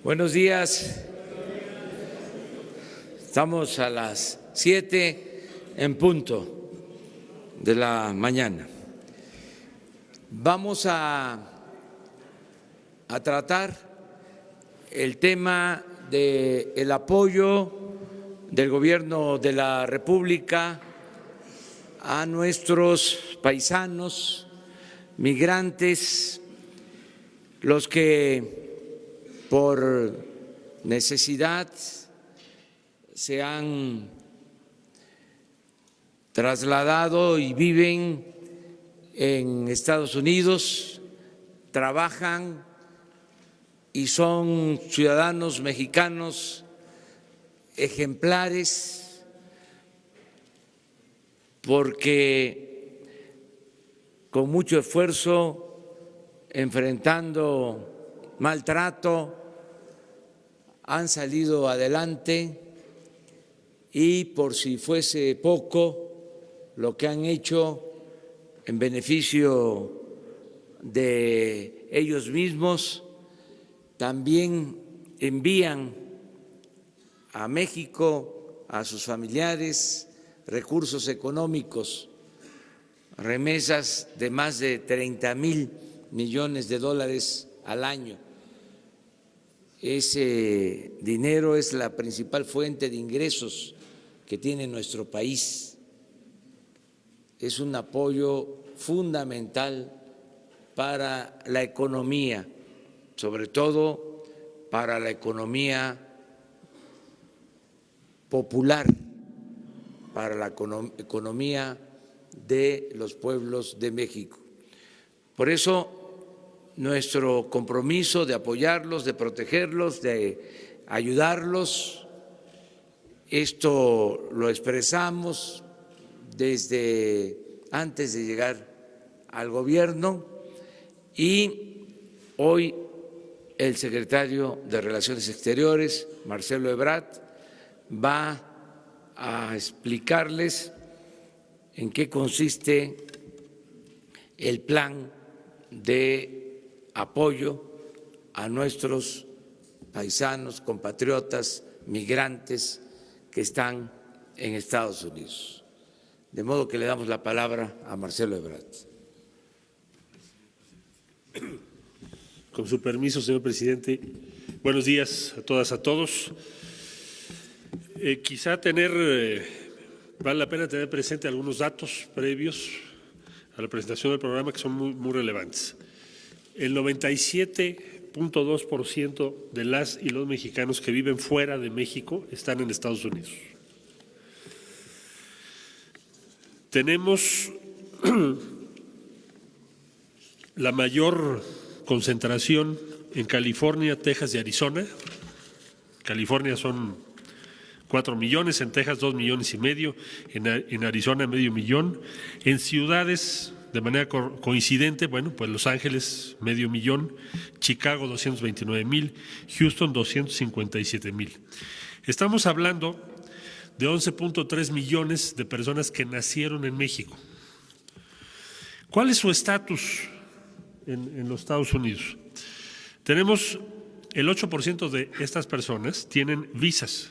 Buenos días. Estamos a las 7 en punto de la mañana. Vamos a tratar el tema del apoyo del Gobierno de la República a nuestros paisanos migrantes, los que por necesidad se han trasladado y viven en Estados Unidos, trabajan y son ciudadanos mexicanos ejemplares, porque con mucho esfuerzo, enfrentando maltrato, han salido adelante y, por si fuese poco, lo que han hecho en beneficio de ellos mismos, también envían a México, a sus familiares, recursos económicos, remesas de más de 30,000 millones de dólares al año. Ese dinero es la principal fuente de ingresos que tiene nuestro país. Es un apoyo fundamental para la economía, sobre todo para la economía popular, para la economía de los pueblos de México. Por eso, nuestro compromiso de apoyarlos, de protegerlos, de ayudarlos, esto lo expresamos desde antes de llegar al gobierno y hoy el secretario de Relaciones Exteriores, Marcelo Ebrard, va a explicarles en qué consiste el plan de apoyo a nuestros paisanos, compatriotas, migrantes que están en Estados Unidos. De modo que le damos la palabra a Marcelo Ebrard. Con su permiso, señor presidente. Buenos días a todas, a todos. Vale la pena tener presente algunos datos previos a la presentación del programa que son muy relevantes. El 97.2% de las y los mexicanos que viven fuera de México están en Estados Unidos. Tenemos la mayor concentración en California, Texas y Arizona. California son 4 millones, en Texas 2,5 millones, en Arizona 500,000. En ciudades, de manera coincidente, bueno, pues Los Ángeles 500,000, Chicago 229,000, Houston 257,000. Estamos hablando de 11.3 millones de personas que nacieron en México. ¿Cuál es su estatus en los Estados Unidos? Tenemos el 8% de estas personas tienen visas.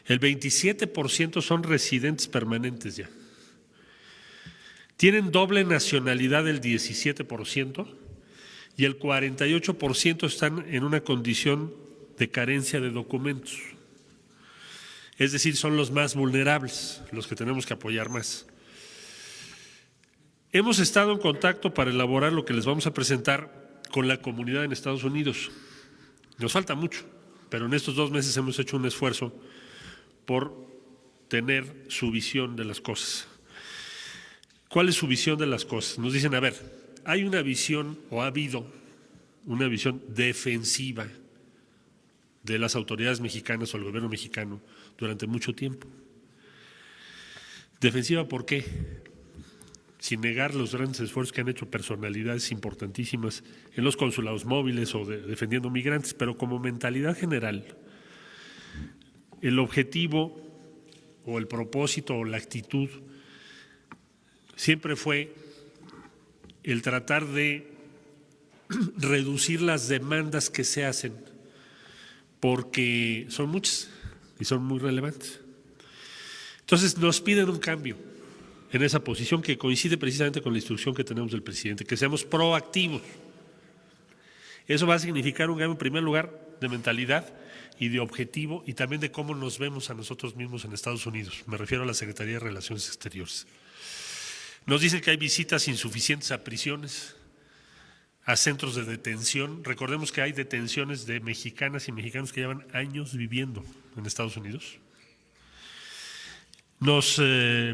El 27% son residentes permanentes ya. Tienen doble nacionalidad el 17% y el 48% están en una condición de carencia de documentos. Es decir, son los más vulnerables, los que tenemos que apoyar más. Hemos estado en contacto para elaborar lo que les vamos a presentar con la comunidad en Estados Unidos. Nos falta mucho, pero en estos 2 meses hemos hecho un esfuerzo por tener su visión de las cosas. ¿Cuál es su visión de las cosas? Nos dicen, a ver, hay una visión o ha habido una visión defensiva de las autoridades mexicanas o el gobierno mexicano durante mucho tiempo. ¿Defensiva por qué? Sin negar los grandes esfuerzos que han hecho personalidades importantísimas en los consulados móviles o defendiendo migrantes, pero como mentalidad general, el objetivo o el propósito o la actitud siempre fue el tratar de reducir las demandas que se hacen porque son muchas y son muy relevantes. Entonces nos piden un cambio en esa posición que coincide precisamente con la instrucción que tenemos del presidente, que seamos proactivos. Eso va a significar un cambio, en primer lugar, de mentalidad y de objetivo, y también de cómo nos vemos a nosotros mismos en Estados Unidos. Me refiero a la Secretaría de Relaciones Exteriores. Nos dicen que hay visitas insuficientes a prisiones, a centros de detención. Recordemos que hay detenciones de mexicanas y mexicanos que llevan años viviendo en Estados Unidos. Nos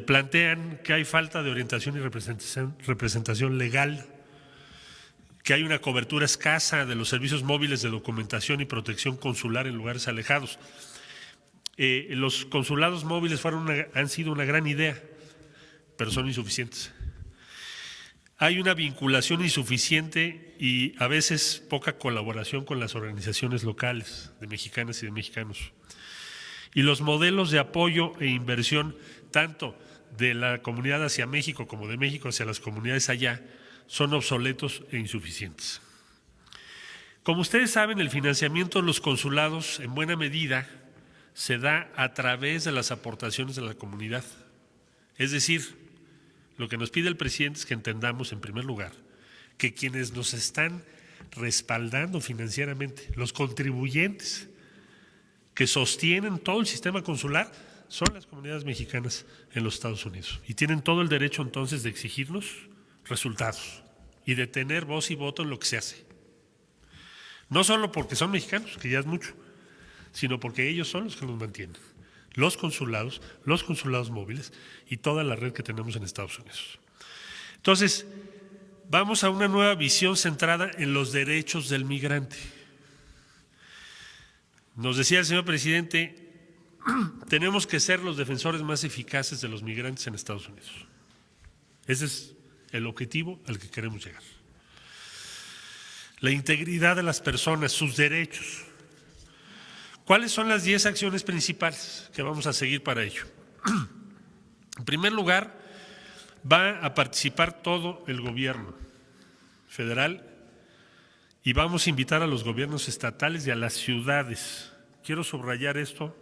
plantean que hay falta de orientación y representación legal, que hay una cobertura escasa de los servicios móviles de documentación y protección consular en lugares alejados. Los consulados móviles han sido una gran idea, pero son insuficientes. Hay una vinculación insuficiente y a veces poca colaboración con las organizaciones locales de mexicanas y de mexicanos. Y los modelos de apoyo e inversión, tanto de la comunidad hacia México como de México hacia las comunidades allá, son obsoletos e insuficientes. Como ustedes saben, el financiamiento de los consulados en buena medida se da a través de las aportaciones de la comunidad. Es decir, lo que nos pide el presidente es que entendamos, en primer lugar, que quienes nos están respaldando financieramente, los contribuyentes que sostienen todo el sistema consular, son las comunidades mexicanas en los Estados Unidos. Y tienen todo el derecho entonces de exigirnos resultados y de tener voz y voto en lo que se hace. No solo porque son mexicanos, que ya es mucho, sino porque ellos son los que nos mantienen. Los consulados móviles y toda la red que tenemos en Estados Unidos. Entonces, vamos a una nueva visión centrada en los derechos del migrante. Nos decía el señor presidente, tenemos que ser los defensores más eficaces de los migrantes en Estados Unidos. Ese es el objetivo al que queremos llegar. La integridad de las personas, sus derechos. ¿Cuáles son las 10 acciones principales que vamos a seguir para ello? En primer lugar, va a participar todo el gobierno federal y vamos a invitar a los gobiernos estatales y a las ciudades. Quiero subrayar esto,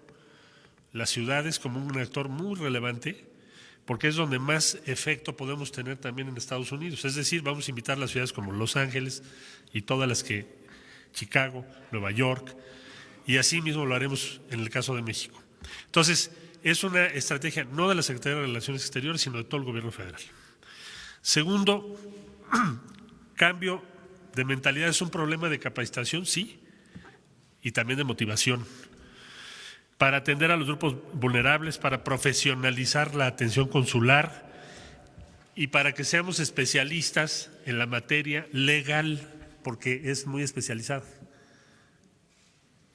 las ciudades como un actor muy relevante, porque es donde más efecto podemos tener también en Estados Unidos. Es decir, vamos a invitar a las ciudades como Los Ángeles y todas las que, Chicago, Nueva York, y así mismo lo haremos en el caso de México. Entonces, es una estrategia no de la Secretaría de Relaciones Exteriores, sino de todo el gobierno federal. Segundo, cambio de mentalidad. Es un problema de capacitación, sí, y también de motivación, para atender a los grupos vulnerables, para profesionalizar la atención consular y para que seamos especialistas en la materia legal, porque es muy especializada.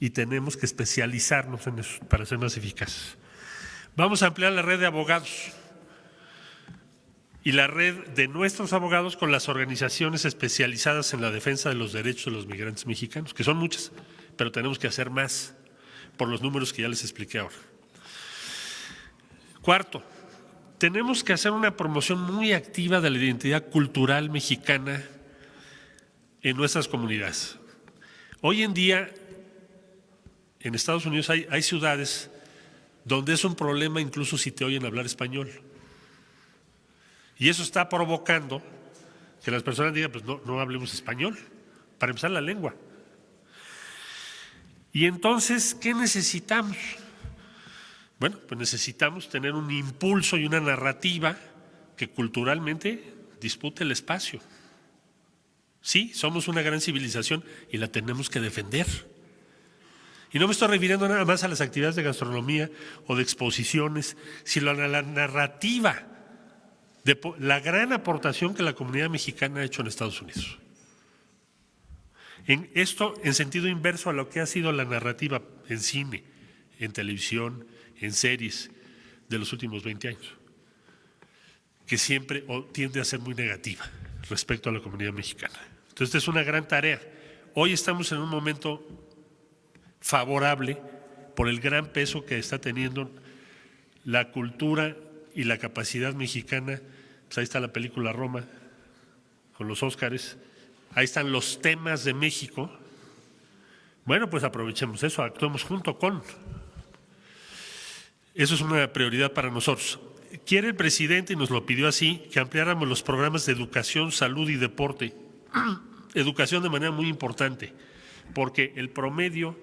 Y tenemos que especializarnos en eso para ser más eficaces. Vamos a ampliar la red de abogados y la red de nuestros abogados con las organizaciones especializadas en la defensa de los derechos de los migrantes mexicanos, que son muchas, pero tenemos que hacer más por los números que ya les expliqué ahora. Cuarto, tenemos que hacer una promoción muy activa de la identidad cultural mexicana en nuestras comunidades. Hoy en día, en Estados Unidos hay ciudades donde es un problema incluso si te oyen hablar español. Y eso está provocando que las personas digan, pues no hablemos español, para empezar la lengua. Y entonces, ¿qué necesitamos? Bueno, pues necesitamos tener un impulso y una narrativa que culturalmente dispute el espacio. Sí, somos una gran civilización y la tenemos que defender. Y no me estoy refiriendo nada más a las actividades de gastronomía o de exposiciones, sino a la narrativa de la gran aportación que la comunidad mexicana ha hecho en Estados Unidos. En esto en sentido inverso a lo que ha sido la narrativa en cine, en televisión, en series de los últimos 20 años, que siempre tiende a ser muy negativa respecto a la comunidad mexicana. Entonces, esta es una gran tarea. Hoy estamos en un momento favorable por el gran peso que está teniendo la cultura y la capacidad mexicana. Pues ahí está la película Roma con los Óscares, ahí están los temas de México. Bueno, pues aprovechemos eso, actuemos junto con. Eso es una prioridad para nosotros. Quiere el presidente, y nos lo pidió así, que ampliáramos los programas de educación, salud y deporte. Educación de manera muy importante, porque el promedio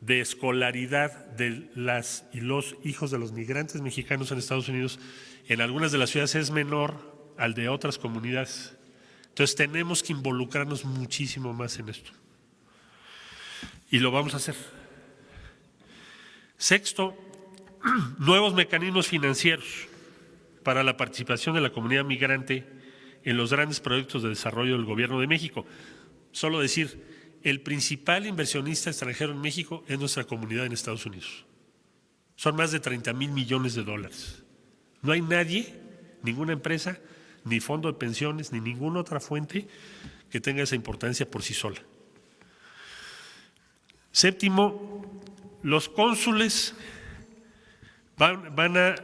de escolaridad de las y los hijos de los migrantes mexicanos en Estados Unidos en algunas de las ciudades es menor al de otras comunidades. Entonces tenemos que involucrarnos muchísimo más en esto. Y lo vamos a hacer. Sexto, nuevos mecanismos financieros para la participación de la comunidad migrante en los grandes proyectos de desarrollo del Gobierno de México. Solo decir, el principal inversionista extranjero en México es nuestra comunidad en Estados Unidos. Son más de 30,000 millones de dólares. No hay nadie, ninguna empresa, ni fondo de pensiones, ni ninguna otra fuente que tenga esa importancia por sí sola. Séptimo, los cónsules van a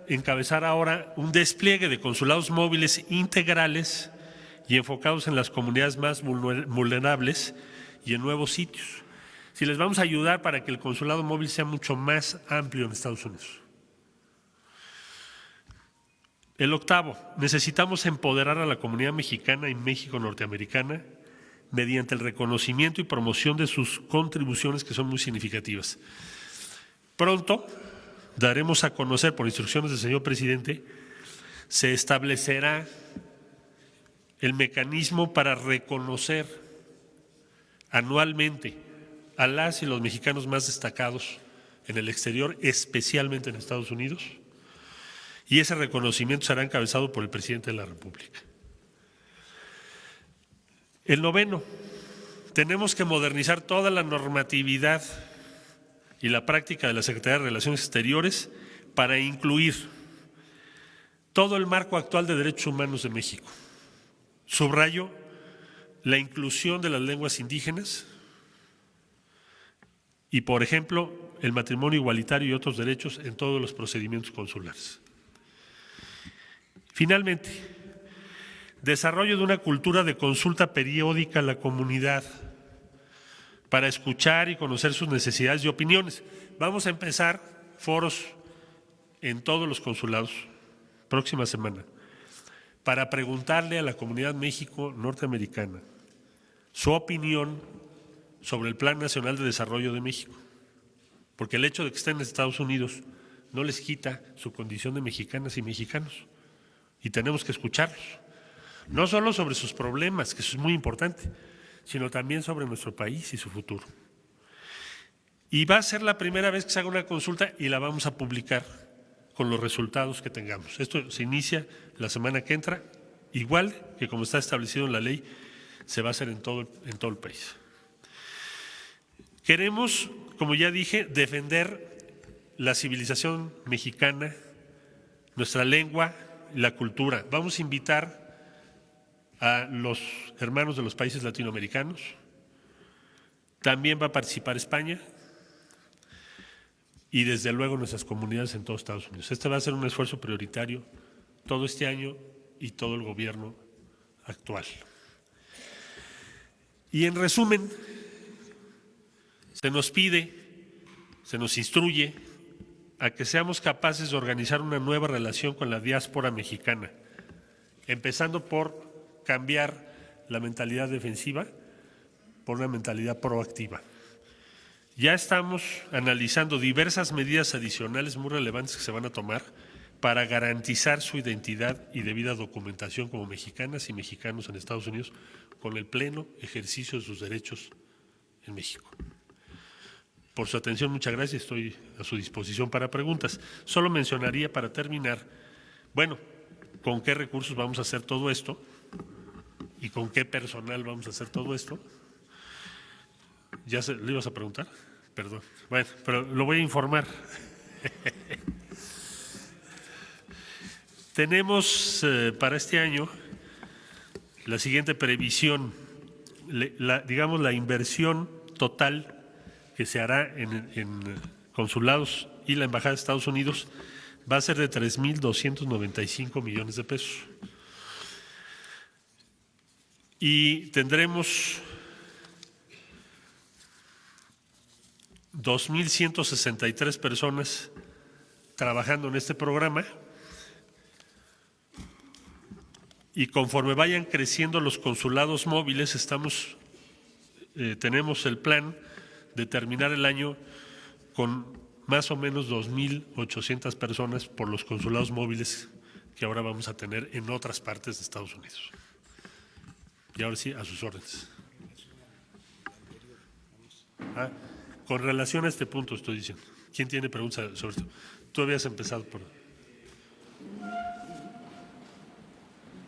encabezar ahora un despliegue de consulados móviles integrales y enfocados en las comunidades más vulnerables y en nuevos sitios. Si les vamos a ayudar para que el consulado móvil sea mucho más amplio en Estados Unidos. El octavo, necesitamos empoderar a la comunidad mexicana y México-norteamericana mediante el reconocimiento y promoción de sus contribuciones que son muy significativas. Pronto daremos a conocer, por instrucciones del señor presidente, se establecerá el mecanismo para reconocer anualmente a las y los mexicanos más destacados en el exterior, especialmente en Estados Unidos, y ese reconocimiento será encabezado por el presidente de la República. El noveno, tenemos que modernizar toda la normatividad y la práctica de la Secretaría de Relaciones Exteriores para incluir todo el marco actual de derechos humanos de México. Subrayo la inclusión de las lenguas indígenas y, por ejemplo, el matrimonio igualitario y otros derechos en todos los procedimientos consulares. Finalmente, desarrollo de una cultura de consulta periódica a la comunidad para escuchar y conocer sus necesidades y opiniones. Vamos a empezar foros en todos los consulados próxima semana para preguntarle a la comunidad México-norteamericana su opinión sobre el Plan Nacional de Desarrollo de México, porque el hecho de que estén en Estados Unidos no les quita su condición de mexicanas y mexicanos, y tenemos que escucharlos, no solo sobre sus problemas, que eso es muy importante, sino también sobre nuestro país y su futuro. Y va a ser la primera vez que se haga una consulta y la vamos a publicar con los resultados que tengamos. Esto se inicia la semana que entra, igual que como está establecido en la ley, se va a hacer en todo el país. Queremos, como ya dije, defender la civilización mexicana, nuestra lengua y la cultura. Vamos a invitar a los hermanos de los países latinoamericanos. También va a participar España y desde luego nuestras comunidades en todo Estados Unidos. Este va a ser un esfuerzo prioritario todo este año y todo el gobierno actual. Y en resumen, se nos pide, se nos instruye a que seamos capaces de organizar una nueva relación con la diáspora mexicana, empezando por cambiar la mentalidad defensiva por una mentalidad proactiva. Ya estamos analizando diversas medidas adicionales muy relevantes que se van a tomar para garantizar su identidad y debida documentación como mexicanas y mexicanos en Estados Unidos con el pleno ejercicio de sus derechos en México. Por su atención, muchas gracias, estoy a su disposición para preguntas. Solo mencionaría para terminar, bueno, con qué recursos vamos a hacer todo esto y con qué personal vamos a hacer todo esto. ¿Ya le ibas a preguntar? Perdón. Bueno, pero lo voy a informar. Tenemos para este año la siguiente previsión, digamos la inversión total que se hará en consulados y la Embajada de Estados Unidos va a ser de 3,295 millones de pesos. Y tendremos 2,163 personas trabajando en este programa, y conforme vayan creciendo los consulados móviles, tenemos el plan de terminar el año con más o menos 2,800 personas por los consulados móviles que ahora vamos a tener en otras partes de Estados Unidos. Y ahora sí, a sus órdenes. Con relación a este punto estoy diciendo. ¿Quién tiene preguntas sobre esto? Tú habías empezado por…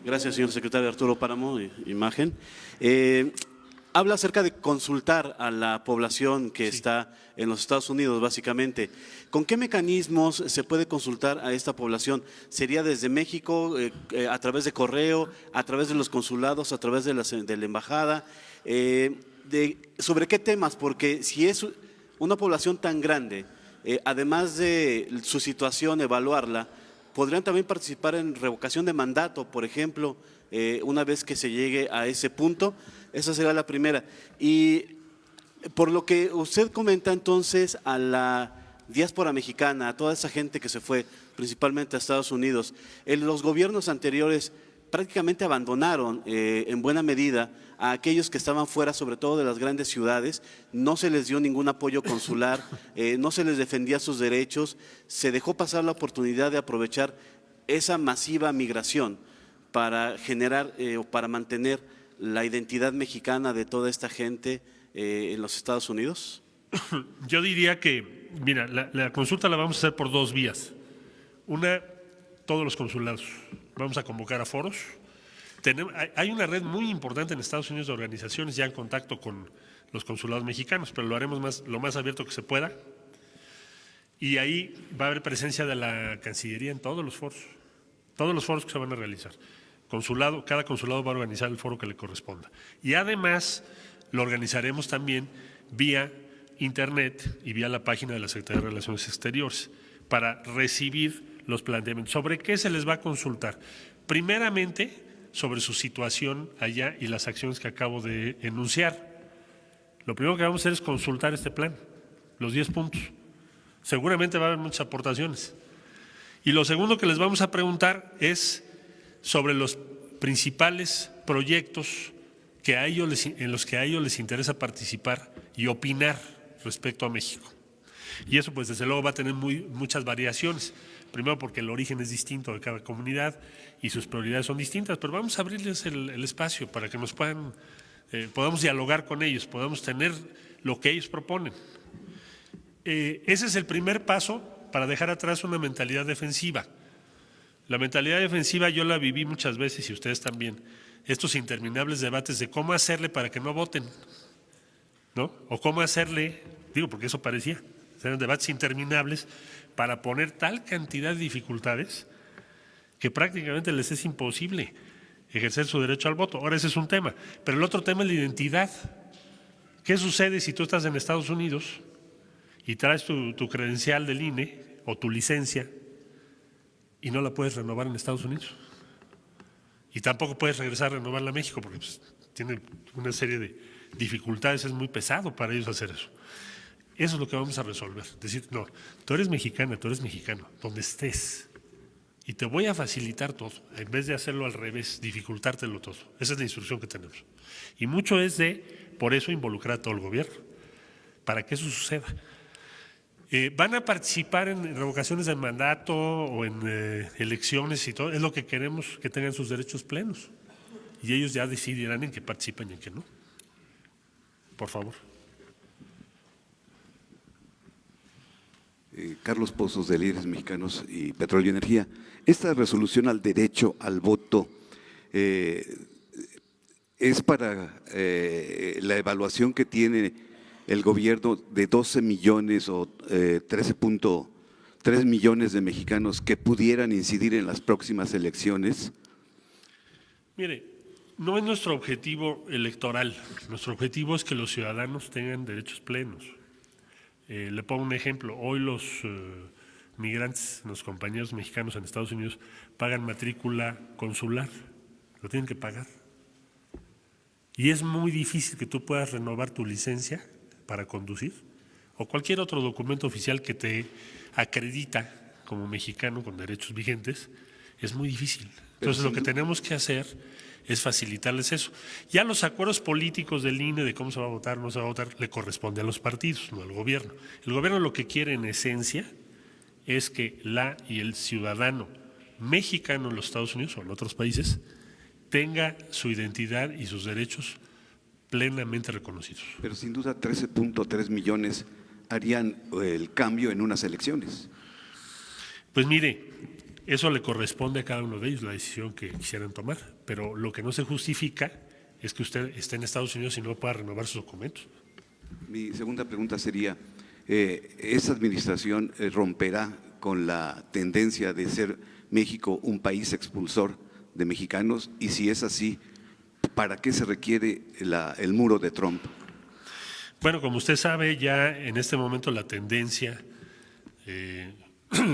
Gracias, señor secretario. Arturo Páramo, imagen. Habla acerca de consultar a la población que está en los Estados Unidos, básicamente. ¿Con qué mecanismos se puede consultar a esta población? ¿Sería desde México, a través de correo, a través de los consulados, a través de la embajada? ¿Sobre qué temas? Porque si es una población tan grande, además de su situación, evaluarla, ¿podrían también participar en revocación de mandato, por ejemplo, una vez que se llegue a ese punto? Esa será la primera. Y por lo que usted comenta entonces a la diáspora mexicana, a toda esa gente que se fue principalmente a Estados Unidos, los gobiernos anteriores prácticamente abandonaron en buena medida a aquellos que estaban fuera, sobre todo de las grandes ciudades. No se les dio ningún apoyo consular, no se les defendía sus derechos, se dejó pasar la oportunidad de aprovechar esa masiva migración para generar o para mantener la identidad mexicana de toda esta gente en los Estados Unidos. Yo diría que, mira, la consulta la vamos a hacer por dos vías. Una, todos los consulados. Vamos a convocar a foros. Hay una red muy importante en Estados Unidos de organizaciones ya en contacto con los consulados mexicanos, pero lo haremos lo más abierto que se pueda. Y ahí va a haber presencia de la Cancillería en todos los foros que se van a realizar. Cada consulado va a organizar el foro que le corresponda. Y además lo organizaremos también vía internet y vía la página de la Secretaría de Relaciones Exteriores para recibir los planteamientos. ¿Sobre qué se les va a consultar? Primeramente, sobre su situación allá y las acciones que acabo de enunciar. Lo primero que vamos a hacer es consultar este plan, los 10 puntos. Seguramente va a haber muchas aportaciones. Y lo segundo que les vamos a preguntar es sobre los principales proyectos en los que a ellos les interesa participar y opinar respecto a México. Y eso, pues, desde luego va a tener muchas variaciones. Primero porque el origen es distinto de cada comunidad y sus prioridades son distintas, pero vamos a abrirles el espacio para que nos podamos dialogar con ellos, podamos tener lo que ellos proponen. Ese es el primer paso para dejar atrás una mentalidad defensiva. La mentalidad defensiva yo la viví muchas veces y ustedes también. Estos interminables debates de cómo hacerle para que no voten, ¿no? O cómo hacerle, porque eso parecía, eran debates interminables para poner tal cantidad de dificultades que prácticamente les es imposible ejercer su derecho al voto. Ahora ese es un tema, pero el otro tema es la identidad. ¿Qué sucede si tú estás en Estados Unidos y traes tu credencial del INE o tu licencia y no la puedes renovar en Estados Unidos? Y tampoco puedes regresar a renovarla a México porque tiene una serie de dificultades, es muy pesado para ellos hacer eso. Eso es lo que vamos a resolver. Decir, no, tú eres mexicana, tú eres mexicano, donde estés. Y te voy a facilitar todo, en vez de hacerlo al revés, dificultártelo todo. Esa es la instrucción que tenemos. Y mucho es por eso, involucrar a todo el gobierno, para que eso suceda. Van a participar en revocaciones de mandato o en elecciones y todo. Es lo que queremos, que tengan sus derechos plenos. Y ellos ya decidirán en qué participan y en qué no. Por favor. Carlos Pozos, de Líderes Mexicanos y Petróleo y Energía. Esta resolución al derecho al voto es para la evaluación que tiene el gobierno de 12 millones o 13.3 millones de mexicanos que pudieran incidir en las próximas elecciones. Mire, no es nuestro objetivo electoral. Nuestro objetivo es que los ciudadanos tengan derechos plenos. Le pongo un ejemplo. Hoy los migrantes, los compañeros mexicanos en Estados Unidos, pagan matrícula consular. Lo tienen que pagar. Y es muy difícil que tú puedas renovar tu licencia para conducir o cualquier otro documento oficial que te acredita como mexicano con derechos vigentes, es muy difícil. Entonces, lo que tenemos que hacer es facilitarles eso. Ya los acuerdos políticos del INE de cómo se va a votar, no se va a votar, le corresponde a los partidos, no al gobierno. El gobierno lo que quiere en esencia es que la y el ciudadano mexicano en los Estados Unidos o en otros países tenga su identidad y sus derechos plenamente reconocidos. Pero sin duda 13.3 millones harían el cambio en unas elecciones. Pues mire, eso le corresponde a cada uno de ellos, la decisión que quisieran tomar, pero lo que no se justifica es que usted esté en Estados Unidos y no pueda renovar sus documentos. Mi segunda pregunta sería, ¿esta administración romperá con la tendencia de ser México un país expulsor de mexicanos? Y si es así, ¿para qué se requiere el muro de Trump? Bueno, como usted sabe, ya en este momento la tendencia,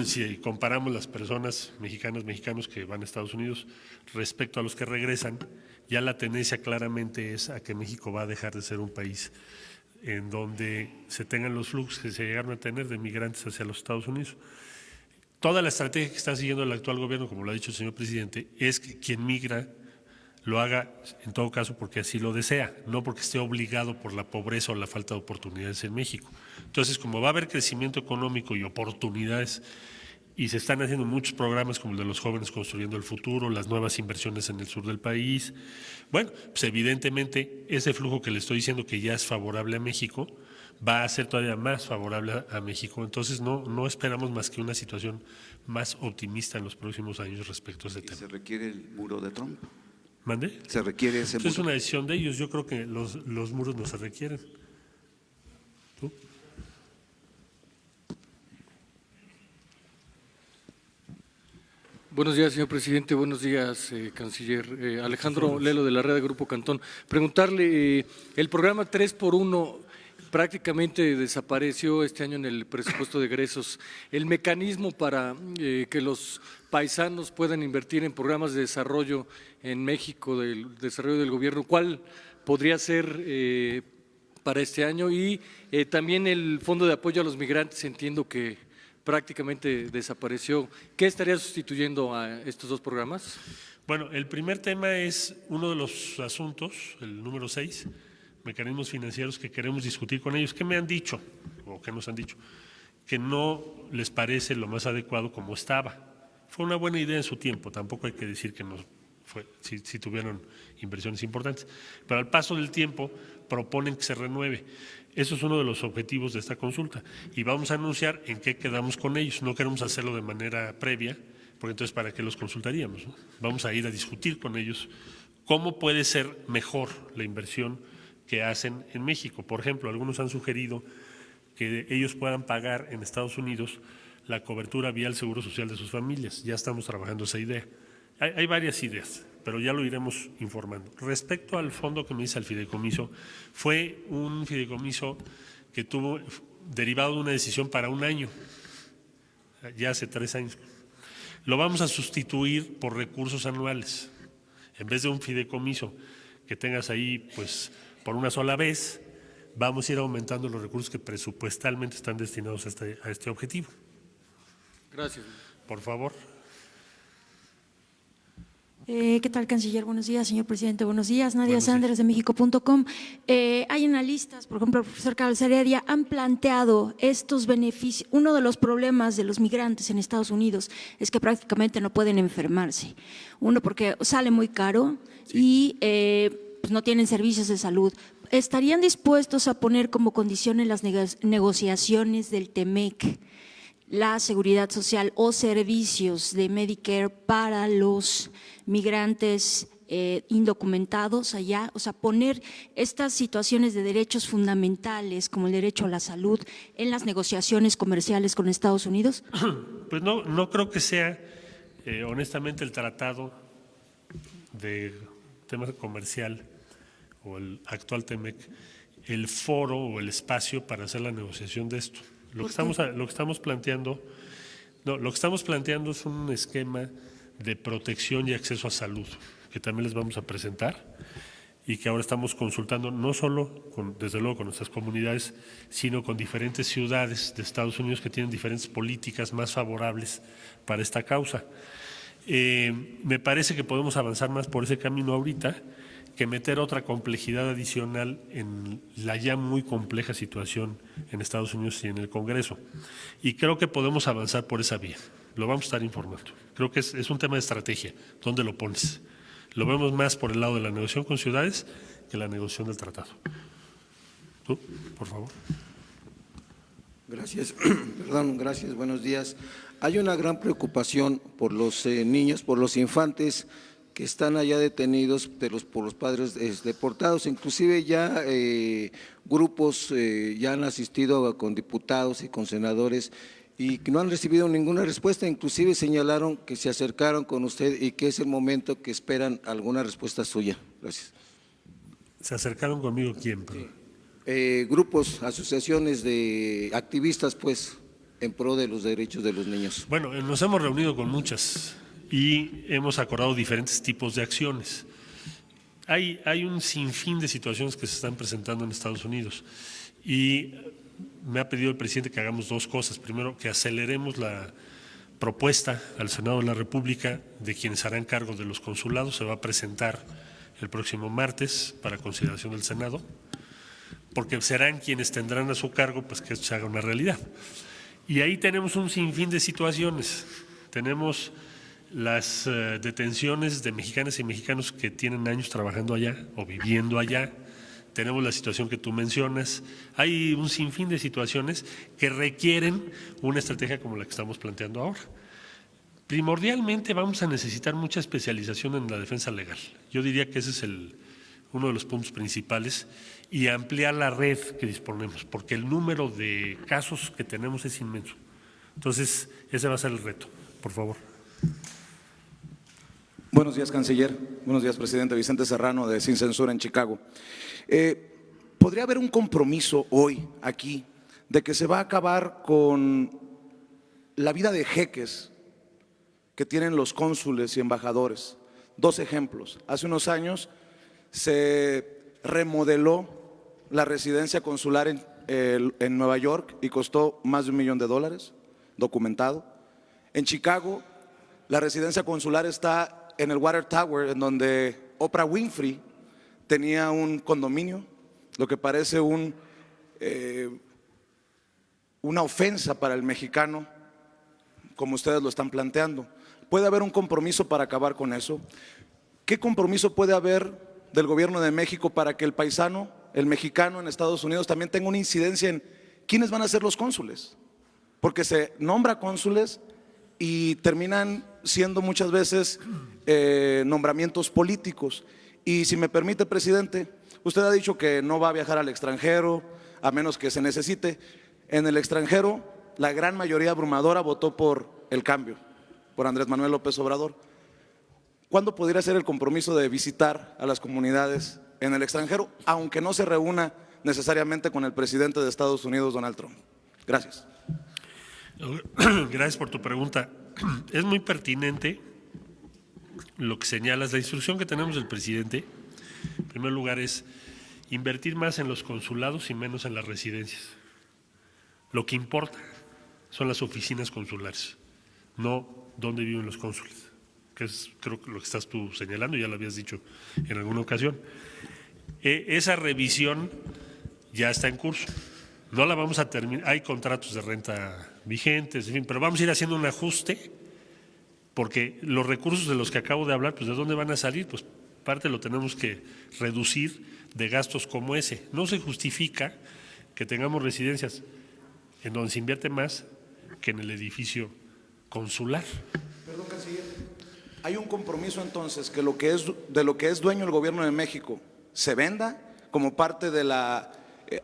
si comparamos las personas mexicanos que van a Estados Unidos respecto a los que regresan, ya la tendencia claramente es a que México va a dejar de ser un país en donde se tengan los flujos que se llegaron a tener de migrantes hacia los Estados Unidos. Toda la estrategia que está siguiendo el actual gobierno, como lo ha dicho el señor presidente, es que quien migra lo haga en todo caso porque así lo desea, no porque esté obligado por la pobreza o la falta de oportunidades en México. Entonces, como va a haber crecimiento económico y oportunidades y se están haciendo muchos programas como el de los jóvenes construyendo el futuro, las nuevas inversiones en el sur del país, bueno, pues evidentemente ese flujo que le estoy diciendo que ya es favorable a México, va a ser todavía más favorable a México. Entonces no esperamos más que una situación más optimista en los próximos años respecto a ese tema. ¿Se requiere el muro de Trump? ¿Mande? ¿Se requiere ese muro? Es una decisión de ellos. Yo creo que los muros no se requieren. ¿Tú? Buenos días, señor presidente. Buenos días, canciller. Alejandro Lelo, de la red de Grupo Cantón. Preguntarle, el programa 3x1 prácticamente desapareció este año en el presupuesto de egresos. El mecanismo para que los paisanos puedan invertir en programas de desarrollo en México, del desarrollo del gobierno, ¿cuál podría ser para este año? Y también el Fondo de Apoyo a los Migrantes, entiendo que prácticamente desapareció. ¿Qué estaría sustituyendo a estos dos programas? Bueno, el primer tema es uno de los asuntos, el número 6, mecanismos financieros que queremos discutir con ellos. ¿Qué me han dicho o qué nos han dicho? Que no les parece lo más adecuado como estaba. Fue una buena idea en su tiempo, tampoco hay que decir que no fue, si tuvieron inversiones importantes, pero al paso del tiempo proponen que se renueve. Eso es uno de los objetivos de esta consulta y vamos a anunciar en qué quedamos con ellos. No queremos hacerlo de manera previa, porque entonces ¿para qué los consultaríamos, no? Vamos a ir a discutir con ellos cómo puede ser mejor la inversión que hacen en México. Por ejemplo, algunos han sugerido que ellos puedan pagar en Estados Unidos la cobertura vía el Seguro Social de sus familias. Ya estamos trabajando esa idea. Hay varias ideas, pero ya lo iremos informando. Respecto al fondo que me dice el fideicomiso, fue un fideicomiso que tuvo derivado de una decisión para un año, ya hace 3 años. Lo vamos a sustituir por recursos anuales. En vez de un fideicomiso que tengas ahí, pues, por una sola vez, vamos a ir aumentando los recursos que presupuestalmente están destinados a este objetivo. Gracias. Por favor. ¿Qué tal, canciller? Buenos días, señor presidente. Buenos días. Nadia Buenos días. Sanders, de México.com. Hay analistas, por ejemplo, el profesor Carlos Heredia, han planteado estos beneficios. Uno de los problemas de los migrantes en Estados Unidos es que prácticamente no pueden enfermarse. Uno, porque sale muy caro y pues no tienen servicios de salud. ¿Estarían dispuestos a poner como condición en las negociaciones del TEMEC la seguridad social o servicios de Medicare para los migrantes indocumentados allá? O sea, poner estas situaciones de derechos fundamentales como el derecho a la salud en las negociaciones comerciales con Estados Unidos. Pues no creo que sea, honestamente, el tratado de tema comercial o el actual TEMEC el foro o el espacio para hacer la negociación de esto. Lo que estamos planteando es un esquema de protección y acceso a salud que también les vamos a presentar y que ahora estamos consultando no solo, desde luego, con nuestras comunidades, sino con diferentes ciudades de Estados Unidos que tienen diferentes políticas más favorables para esta causa. Me parece que podemos avanzar más por ese camino ahorita que meter otra complejidad adicional en la ya muy compleja situación en Estados Unidos y en el Congreso. Y creo que podemos avanzar por esa vía. Lo vamos a estar informando. Creo que es un tema de estrategia. ¿Dónde lo pones? Lo vemos más por el lado de la negociación con ciudades que la negociación del tratado. ¿Tú, por favor? Gracias. Perdón, gracias. Buenos días. Hay una gran preocupación por los niños, por los infantes que están allá detenidos por los padres deportados. Inclusive ya grupos ya han asistido con diputados y con senadores y que no han recibido ninguna respuesta. Inclusive señalaron que se acercaron con usted y que es el momento que esperan alguna respuesta suya. Gracias. ¿Se acercaron conmigo quién? Grupos, asociaciones de activistas, pues, en pro de los derechos de los niños. Bueno, nos hemos reunido con muchas y hemos acordado diferentes tipos de acciones. Hay un sinfín de situaciones que se están presentando en Estados Unidos y me ha pedido el presidente que hagamos dos cosas. Primero, que aceleremos la propuesta al Senado de la República de quienes harán cargo de los consulados. Se va a presentar el próximo martes para consideración del Senado, porque serán quienes tendrán a su cargo pues que esto se haga una realidad. Y ahí tenemos un sinfín de situaciones. Tenemos las detenciones de mexicanas y mexicanos que tienen años trabajando allá o viviendo allá. Tenemos la situación que tú mencionas. Hay un sinfín de situaciones que requieren una estrategia como la que estamos planteando ahora. Primordialmente vamos a necesitar mucha especialización en la defensa legal. Yo diría que ese es uno de los puntos principales, y ampliar la red que disponemos, porque el número de casos que tenemos es inmenso. Entonces, ese va a ser el reto. Por favor. Buenos días, canciller. Buenos días, presidente. Vicente Serrano, de Sin Censura en Chicago. ¿Podría haber un compromiso hoy aquí de que se va a acabar con la vida de jeques que tienen los cónsules y embajadores? Dos ejemplos. Hace unos años se remodeló la residencia consular en Nueva York y costó más de $1 millón, documentado. En Chicago, la residencia consular está en el Water Tower, en donde Oprah Winfrey tenía un condominio, lo que parece una ofensa para el mexicano, como ustedes lo están planteando. ¿Puede haber un compromiso para acabar con eso? ¿Qué compromiso puede haber del gobierno de México para que el paisano, el mexicano en Estados Unidos también tenga una incidencia en quiénes van a ser los cónsules? Porque se nombra cónsules y terminan siendo muchas veces nombramientos políticos. Y si me permite, presidente, usted ha dicho que no va a viajar al extranjero a menos que se necesite. En el extranjero, la gran mayoría abrumadora votó por el cambio, por Andrés Manuel López Obrador. ¿Cuándo podría ser el compromiso de visitar a las comunidades en el extranjero, aunque no se reúna necesariamente con el presidente de Estados Unidos, Donald Trump? Gracias. Gracias por tu pregunta. Es muy pertinente lo que señalas. La instrucción que tenemos del presidente, en primer lugar, es invertir más en los consulados y menos en las residencias. Lo que importa son las oficinas consulares, no dónde viven los cónsules, que es creo que lo que estás tú señalando, ya lo habías dicho en alguna ocasión. Esa revisión ya está en curso. No la vamos a terminar, hay contratos de renta vigentes, en fin, pero vamos a ir haciendo un ajuste, porque los recursos de los que acabo de hablar, pues ¿de dónde van a salir? Pues parte lo tenemos que reducir de gastos como ese. No se justifica que tengamos residencias en donde se invierte más que en el edificio consular. Perdón, canciller. ¿Hay un compromiso entonces que de lo que es dueño el gobierno de México se venda como parte de la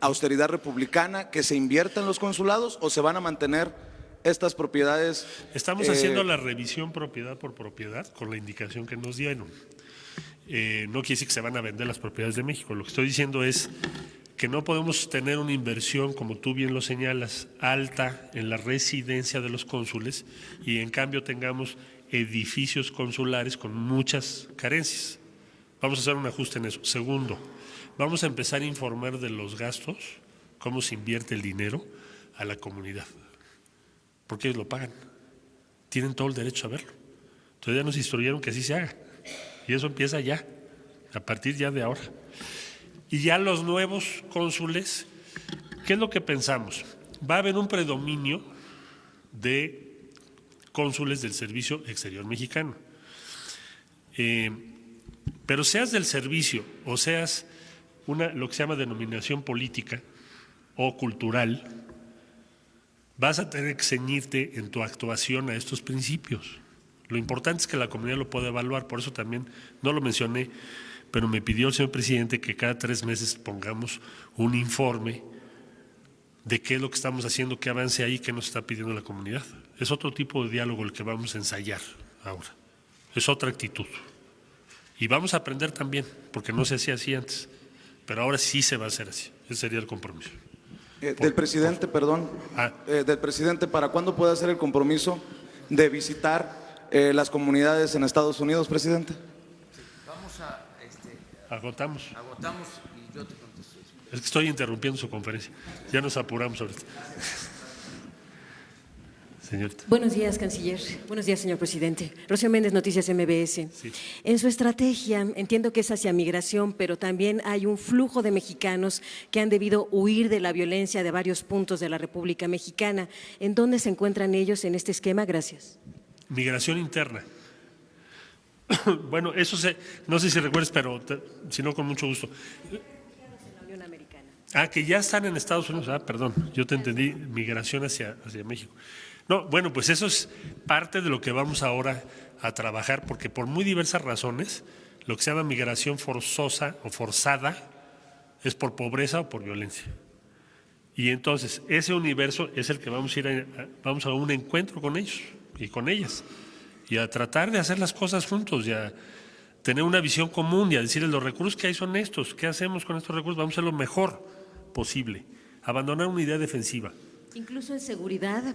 austeridad republicana, que se invierta en los consulados, o se van a mantener estas propiedades? Estamos haciendo la revisión propiedad por propiedad con la indicación que nos dieron. No quiere decir que se van a vender las propiedades de México. Lo que estoy diciendo es que no podemos tener una inversión, como tú bien lo señalas, alta en la residencia de los cónsules y en cambio tengamos edificios consulares con muchas carencias. Vamos a hacer un ajuste en eso. Segundo, vamos a empezar a informar de los gastos, cómo se invierte el dinero a la comunidad, porque ellos lo pagan. Tienen todo el derecho a verlo. Entonces ya nos instruyeron que así se haga. Y eso empieza ya, a partir ya de ahora. Y ya los nuevos cónsules, ¿qué es lo que pensamos? Va a haber un predominio de cónsules del Servicio Exterior Mexicano. Pero seas del servicio o seas lo que se llama denominación política o cultural, vas a tener que ceñirte en tu actuación a estos principios. Lo importante es que la comunidad lo pueda evaluar, por eso también no lo mencioné, pero me pidió el señor presidente que cada 3 meses pongamos un informe de qué es lo que estamos haciendo, qué avance ahí, qué nos está pidiendo la comunidad. Es otro tipo de diálogo el que vamos a ensayar ahora, es otra actitud. Y vamos a aprender también, porque no se hacía así antes, pero ahora sí se va a hacer así, ese sería el compromiso. Del presidente, perdón, del presidente, ¿para cuándo puede hacer el compromiso de visitar las comunidades en Estados Unidos, presidente? Vamos a… Agotamos. Y yo te contesto. Es que estoy interrumpiendo su conferencia. Ya nos apuramos ahorita. Señorita. Buenos días, canciller. Buenos días, señor presidente. Rocío Méndez, Noticias MBS. Sí. En su estrategia, entiendo que es hacia migración, pero también hay un flujo de mexicanos que han debido huir de la violencia de varios puntos de la República Mexicana. ¿En dónde se encuentran ellos en este esquema? Gracias. Migración interna. Bueno, eso no sé si recuerdas, pero si no, con mucho gusto. En la Unión Americana. Que ya están en Estados Unidos. Perdón, yo te entendí, migración hacia México. No, bueno, pues eso es parte de lo que vamos ahora a trabajar, porque por muy diversas razones, lo que se llama migración forzosa o forzada es por pobreza o por violencia. Y entonces, ese universo es el que vamos a un encuentro con ellos y con ellas, y a tratar de hacer las cosas juntos, y a tener una visión común, y a decirles los recursos que hay son estos, ¿qué hacemos con estos recursos? Vamos a hacer lo mejor posible, abandonar una idea defensiva. Incluso en seguridad,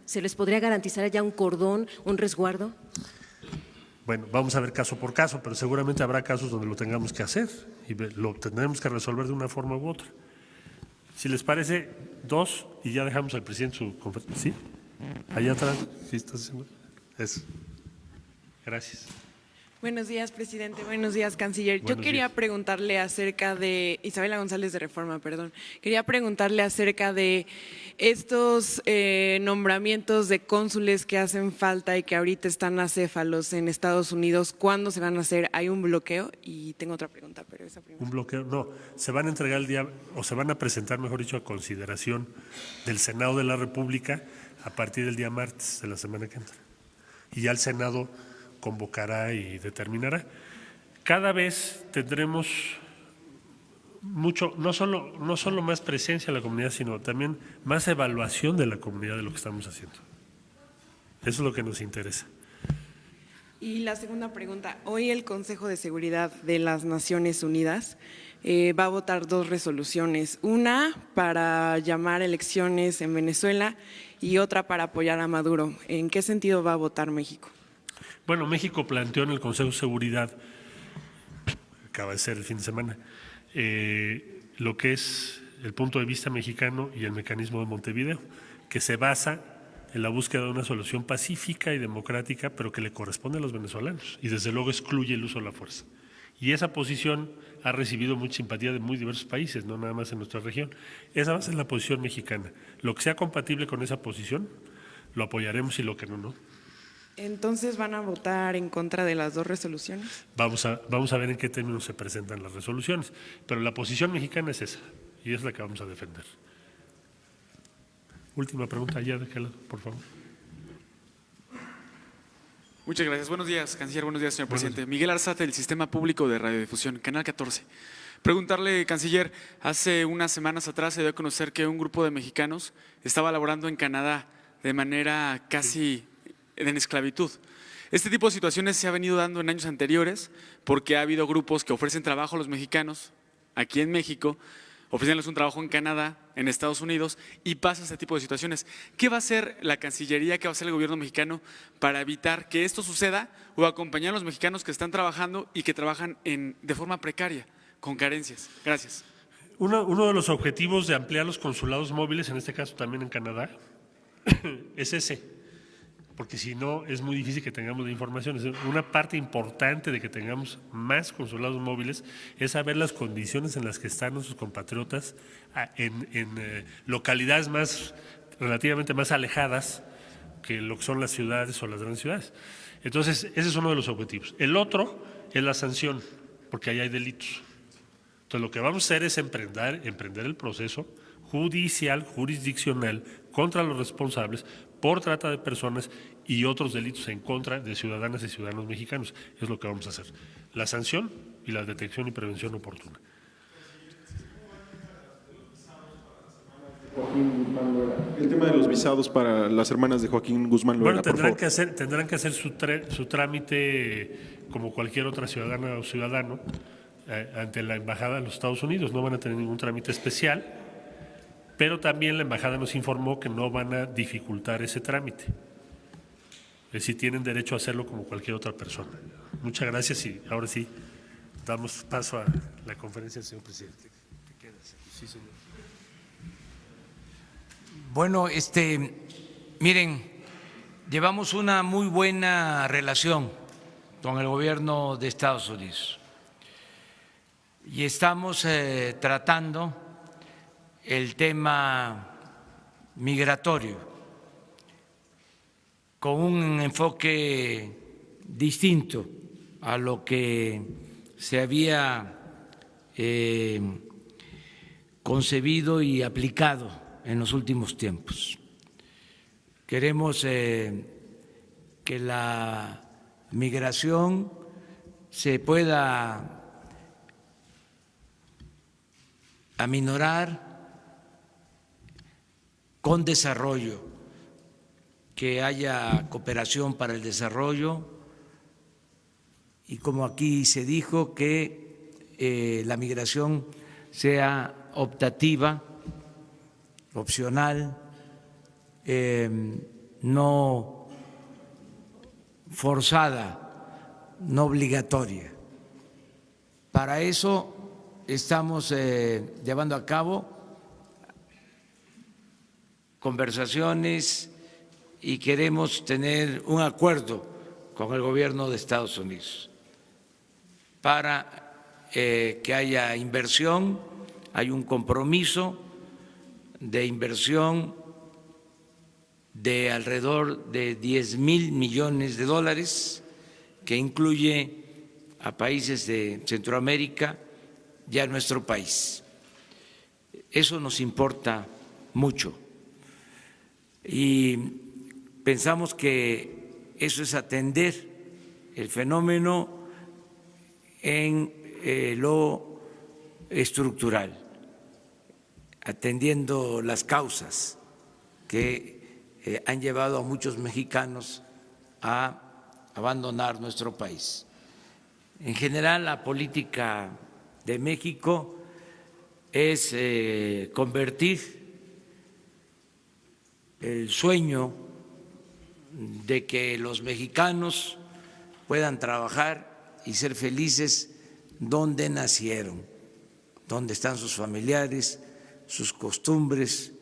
¿se les podría garantizar ya un cordón, un resguardo? Bueno, vamos a ver caso por caso, pero seguramente habrá casos donde lo tengamos que hacer y lo tendremos que resolver de una forma u otra. Si les parece, 2 y ya dejamos al presidente su conferencia. ¿Sí? Allá atrás, ¿sí estás haciendo? Eso. Gracias. Buenos días, presidente. Buenos días, canciller. Yo quería preguntarle acerca de… Isabela González de Reforma, perdón. Quería preguntarle acerca de estos nombramientos de cónsules que hacen falta y que ahorita están acéfalos en Estados Unidos. ¿Cuándo se van a hacer? ¿Hay un bloqueo? Y tengo otra pregunta, pero esa primera. ¿Un bloqueo? No. Se van a entregar el día, o se van a presentar, mejor dicho, a consideración del Senado de la República a partir del día martes de la semana que entra. Y ya el Senado convocará y determinará. Cada vez tendremos mucho, no solo más presencia en la comunidad, sino también más evaluación de la comunidad de lo que estamos haciendo. Eso es lo que nos interesa. Y la segunda pregunta, hoy el Consejo de Seguridad de las Naciones Unidas va a votar 2 resoluciones, una para llamar elecciones en Venezuela y otra para apoyar a Maduro. ¿En qué sentido va a votar México? Bueno, México planteó en el Consejo de Seguridad, acaba de ser el fin de semana, lo que es el punto de vista mexicano y el mecanismo de Montevideo, que se basa en la búsqueda de una solución pacífica y democrática, pero que le corresponde a los venezolanos, y desde luego excluye el uso de la fuerza. Y esa posición ha recibido mucha simpatía de muy diversos países, no nada más en nuestra región. Esa va a ser la posición mexicana. Lo que sea compatible con esa posición, lo apoyaremos, y lo que no, no. Entonces, ¿van a votar en contra de las 2 resoluciones? Vamos a ver en qué términos se presentan las resoluciones, pero la posición mexicana es esa, y es la que vamos a defender. Última pregunta, allá de aquel lado, por favor. Muchas gracias. Buenos días, canciller. Buenos días, señor presidente. Miguel Arzate, del Sistema Público de Radiodifusión, Canal 14. Preguntarle, canciller, hace unas semanas atrás se dio a conocer que un grupo de mexicanos estaba laborando en Canadá de manera casi en esclavitud. Este tipo de situaciones se ha venido dando en años anteriores porque ha habido grupos que ofrecen trabajo a los mexicanos aquí en México, ofreciéndoles un trabajo en Canadá, en Estados Unidos, y pasa este tipo de situaciones. ¿Qué va a hacer la Cancillería, qué va a hacer el gobierno mexicano para evitar que esto suceda o acompañar a los mexicanos que están trabajando y que trabajan de forma precaria, con carencias? Gracias. Uno de los objetivos de ampliar los consulados móviles, en este caso también en Canadá, es ese, porque si no es muy difícil que tengamos la información. Una parte importante de que tengamos más consulados móviles es saber las condiciones en las que están nuestros compatriotas en localidades relativamente más alejadas que lo que son las ciudades o las grandes ciudades. Entonces, ese es uno de los objetivos. El otro es la sanción, porque ahí hay delitos. Entonces, lo que vamos a hacer es emprender el proceso judicial, jurisdiccional, contra los responsables por trata de personas y otros delitos en contra de ciudadanas y ciudadanos mexicanos. Es lo que vamos a hacer. La sanción y la detección y prevención oportuna. El tema de los visados para las hermanas de Joaquín Guzmán Loera, tendrán que hacer su trámite como cualquier otra ciudadana o ciudadano ante la Embajada de los Estados Unidos. No van a tener ningún trámite especial, pero también la Embajada nos informó que no van a dificultar ese trámite. Es decir, tienen derecho a hacerlo como cualquier otra persona. Muchas gracias y ahora sí damos paso a la conferencia del señor presidente. ¿Te quedas? Sí, señor. Bueno, miren, llevamos una muy buena relación con el gobierno de Estados Unidos y estamos tratando el tema migratorio con un enfoque distinto a lo que se había concebido y aplicado en los últimos tiempos. Queremos que la migración se pueda aminorar con desarrollo, que haya cooperación para el desarrollo y, como aquí se dijo, que la migración sea optativa, opcional, no forzada, no obligatoria. Para eso estamos llevando a cabo conversaciones y queremos tener un acuerdo con el gobierno de Estados Unidos para que haya inversión. Hay un compromiso de inversión de alrededor de 10,000 millones de dólares, que incluye a países de Centroamérica y a nuestro país. Eso nos importa mucho y pensamos que eso es atender el fenómeno en lo estructural, atendiendo las causas que han llevado a muchos mexicanos a abandonar nuestro país. En general, la política de México es convertir el sueño de que los mexicanos puedan trabajar y ser felices donde nacieron, donde están sus familiares, sus costumbres,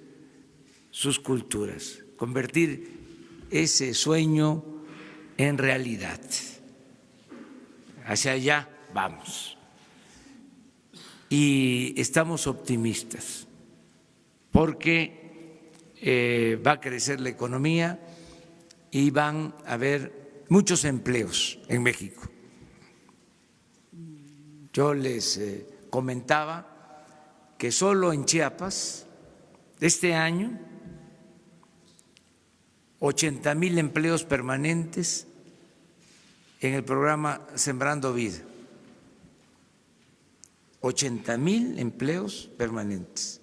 sus culturas, convertir ese sueño en realidad. Hacia allá vamos. Y estamos optimistas porque va a crecer la economía y van a haber muchos empleos en México. Yo les comentaba que solo en Chiapas, este año, 80,000 empleos permanentes en el programa Sembrando Vida. 80,000 empleos permanentes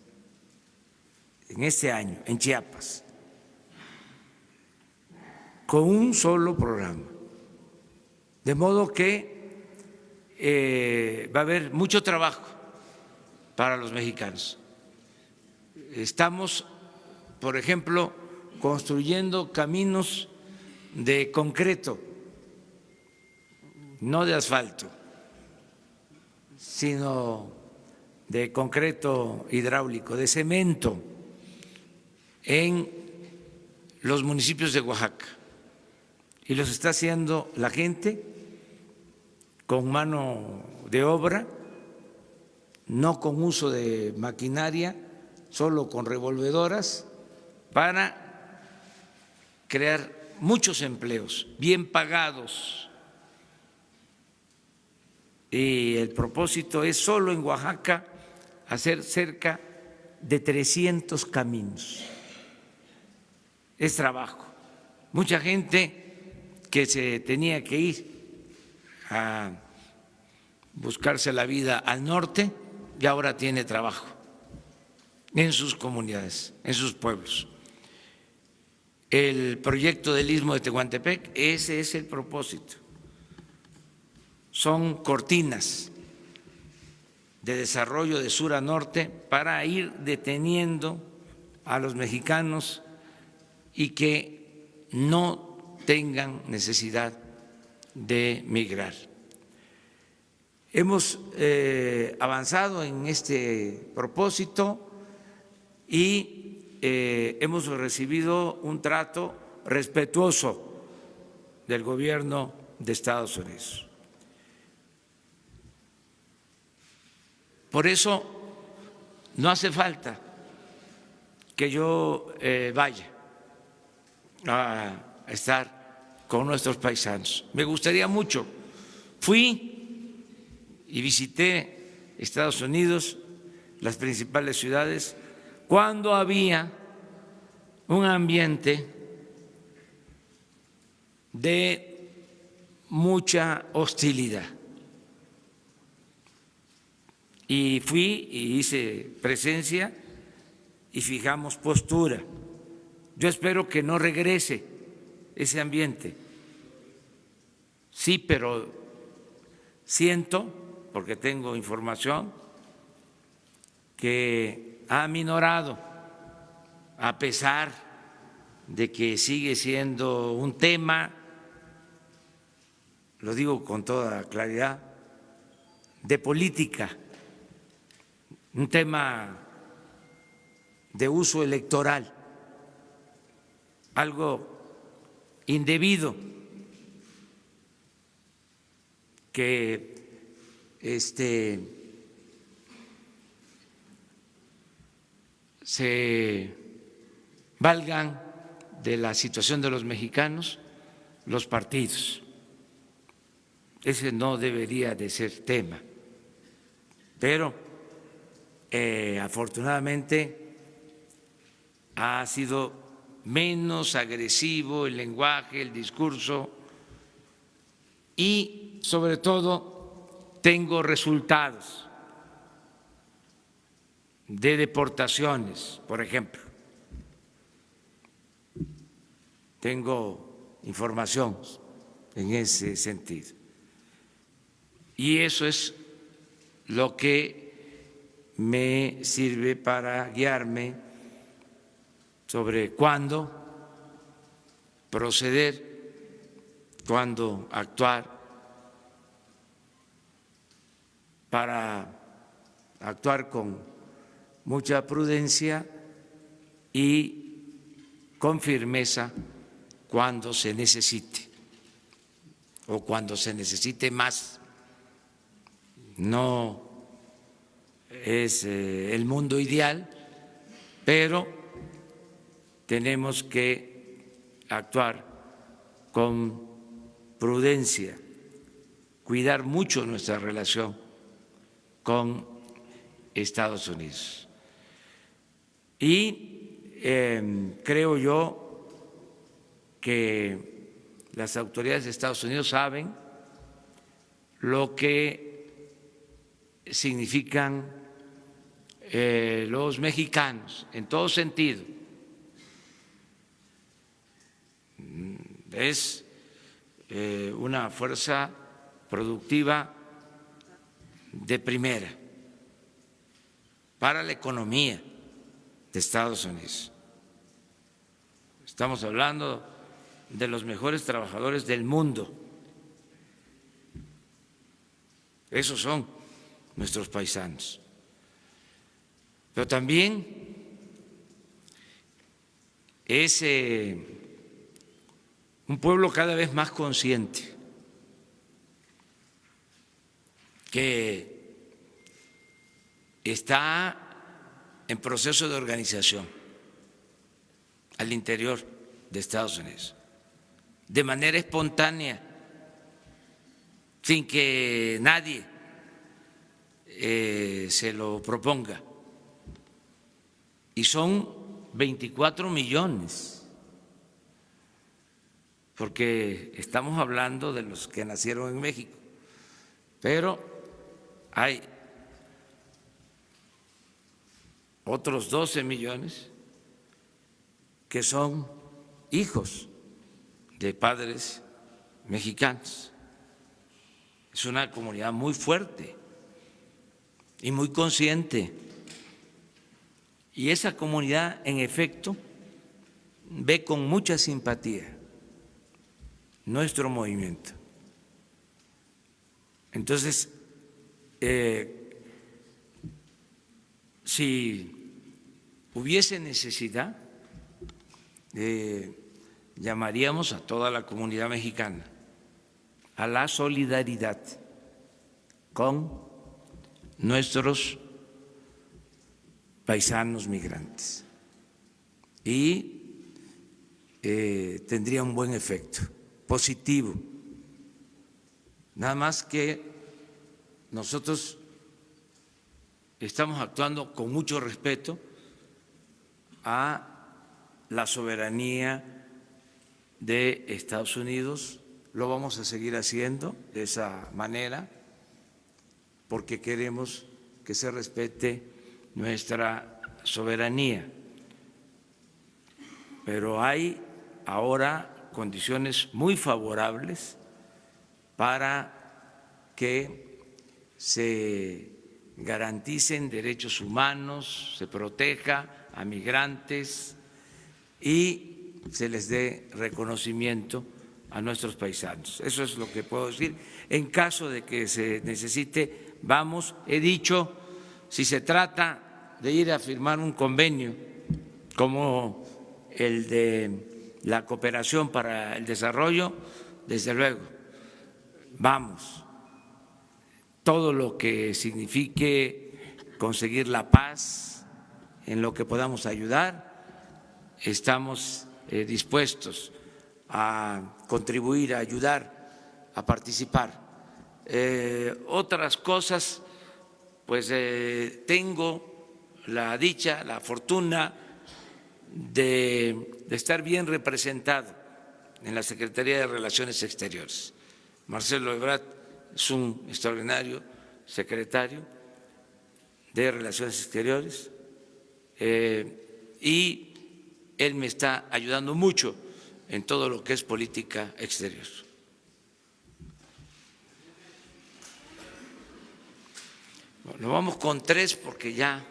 en este año, en Chiapas, con un solo programa. De modo que va a haber mucho trabajo para los mexicanos. Estamos, por ejemplo, construyendo caminos de concreto, no de asfalto, sino de concreto hidráulico, de cemento, en los municipios de Oaxaca. Y los está haciendo la gente con mano de obra, no con uso de maquinaria, solo con revolvedoras, para crear muchos empleos bien pagados. Y el propósito es solo en Oaxaca hacer cerca de 300 caminos. Es trabajo. Mucha gente que se tenía que ir a buscarse la vida al norte y ahora tiene trabajo en sus comunidades, en sus pueblos. El proyecto del Istmo de Tehuantepec, ese es el propósito. Son cortinas de desarrollo de sur a norte para ir deteniendo a los mexicanos y que no tengan necesidad de migrar. Hemos avanzado en este propósito y hemos recibido un trato respetuoso del gobierno de Estados Unidos. Por eso no hace falta que yo vaya a estar con nuestros paisanos. Me gustaría mucho. Fui y visité Estados Unidos, las principales ciudades, cuando había un ambiente de mucha hostilidad. Y fui y hice presencia y fijamos postura. Yo espero que no regrese ese ambiente. Sí, pero siento, porque tengo información, que ha minorado, a pesar de que sigue siendo un tema, lo digo con toda claridad, de política, un tema de uso electoral, algo indebido que se valgan de la situación de los mexicanos los partidos. Ese no debería de ser tema, pero afortunadamente ha sido menos agresivo el lenguaje, el discurso y sobre todo tengo resultados de deportaciones, por ejemplo. Tengo información en ese sentido. Y eso es lo que me sirve para guiarme sobre cuándo proceder, cuándo actuar, para actuar con mucha prudencia y con firmeza cuando se necesite o cuando se necesite más. No es el mundo ideal, pero tenemos que actuar con prudencia, cuidar mucho nuestra relación con Estados Unidos. Y creo yo que las autoridades de Estados Unidos saben lo que significan los mexicanos en todo sentido. Es una fuerza productiva de primera para la economía de Estados Unidos. Estamos hablando de los mejores trabajadores del mundo. Esos son nuestros paisanos. Pero también es un pueblo cada vez más consciente que está en proceso de organización al interior de Estados Unidos, de manera espontánea, sin que nadie se lo proponga. Y son 24 millones, porque estamos hablando de los que nacieron en México, pero hay otros 12 millones que son hijos de padres mexicanos. Es una comunidad muy fuerte y muy consciente. Y esa comunidad, en efecto, ve con mucha simpatía nuestro movimiento. Entonces, si hubiese necesidad, llamaríamos a toda la comunidad mexicana a la solidaridad con nuestros paisanos migrantes y tendría un buen efecto positivo. Nada más que nosotros estamos actuando con mucho respeto a la soberanía de Estados Unidos. Lo vamos a seguir haciendo de esa manera porque queremos que se respete nuestra soberanía. Pero hay ahora condiciones muy favorables para que se garanticen derechos humanos, se proteja a migrantes y se les dé reconocimiento a nuestros paisanos. Eso es lo que puedo decir. En caso de que se necesite, vamos, he dicho, si se trata de ir a firmar un convenio como el de la cooperación para el desarrollo, desde luego, vamos. Todo lo que signifique conseguir la paz, en lo que podamos ayudar, estamos dispuestos a contribuir, a ayudar, a participar. Otras cosas, pues tengo la dicha, la fortuna de estar bien representado en la Secretaría de Relaciones Exteriores. Marcelo Ebrard es un extraordinario secretario de Relaciones Exteriores y él me está ayudando mucho en todo lo que es política exterior. Bueno, vamos con 3 porque ya.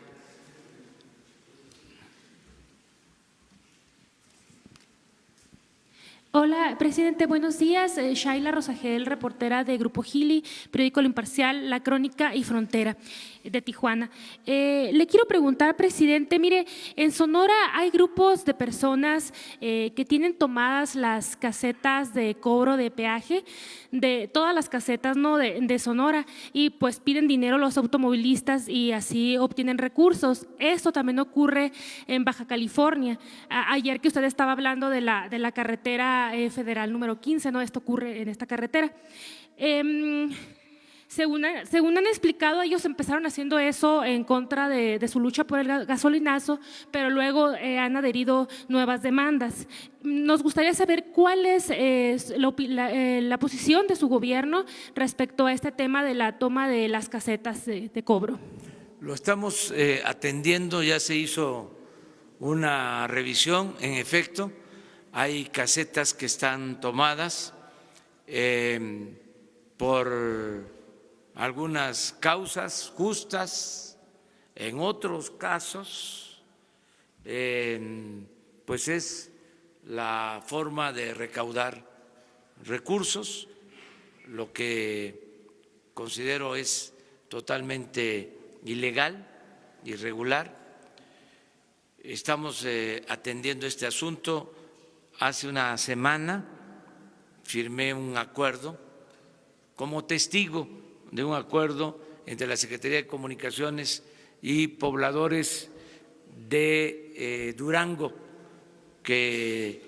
Hola, presidente, buenos días. Shaila Rosagel, reportera de Grupo Gili, periódico Lo Imparcial, La Crónica y Frontera de Tijuana. Le quiero preguntar, presidente, mire, en Sonora hay grupos de personas que tienen tomadas las casetas de cobro de peaje, de todas las casetas, ¿no?, de Sonora, y pues piden dinero a los automovilistas y así obtienen recursos. Esto también ocurre en Baja California. Ayer que usted estaba hablando de la carretera federal número 15, ¿no? Esto ocurre en esta carretera. Según han explicado, ellos empezaron haciendo eso en contra de su lucha por el gasolinazo, pero luego han adherido nuevas demandas. Nos gustaría saber cuál es la posición de su gobierno respecto a este tema de la toma de las casetas de cobro. Lo estamos atendiendo, ya se hizo una revisión, en efecto. Hay casetas que están tomadas por algunas causas justas, en otros casos pues es la forma de recaudar recursos, lo que considero es totalmente ilegal, irregular. Estamos atendiendo este asunto. Hace una semana firmé un acuerdo como testigo de un acuerdo entre la Secretaría de Comunicaciones y pobladores de Durango que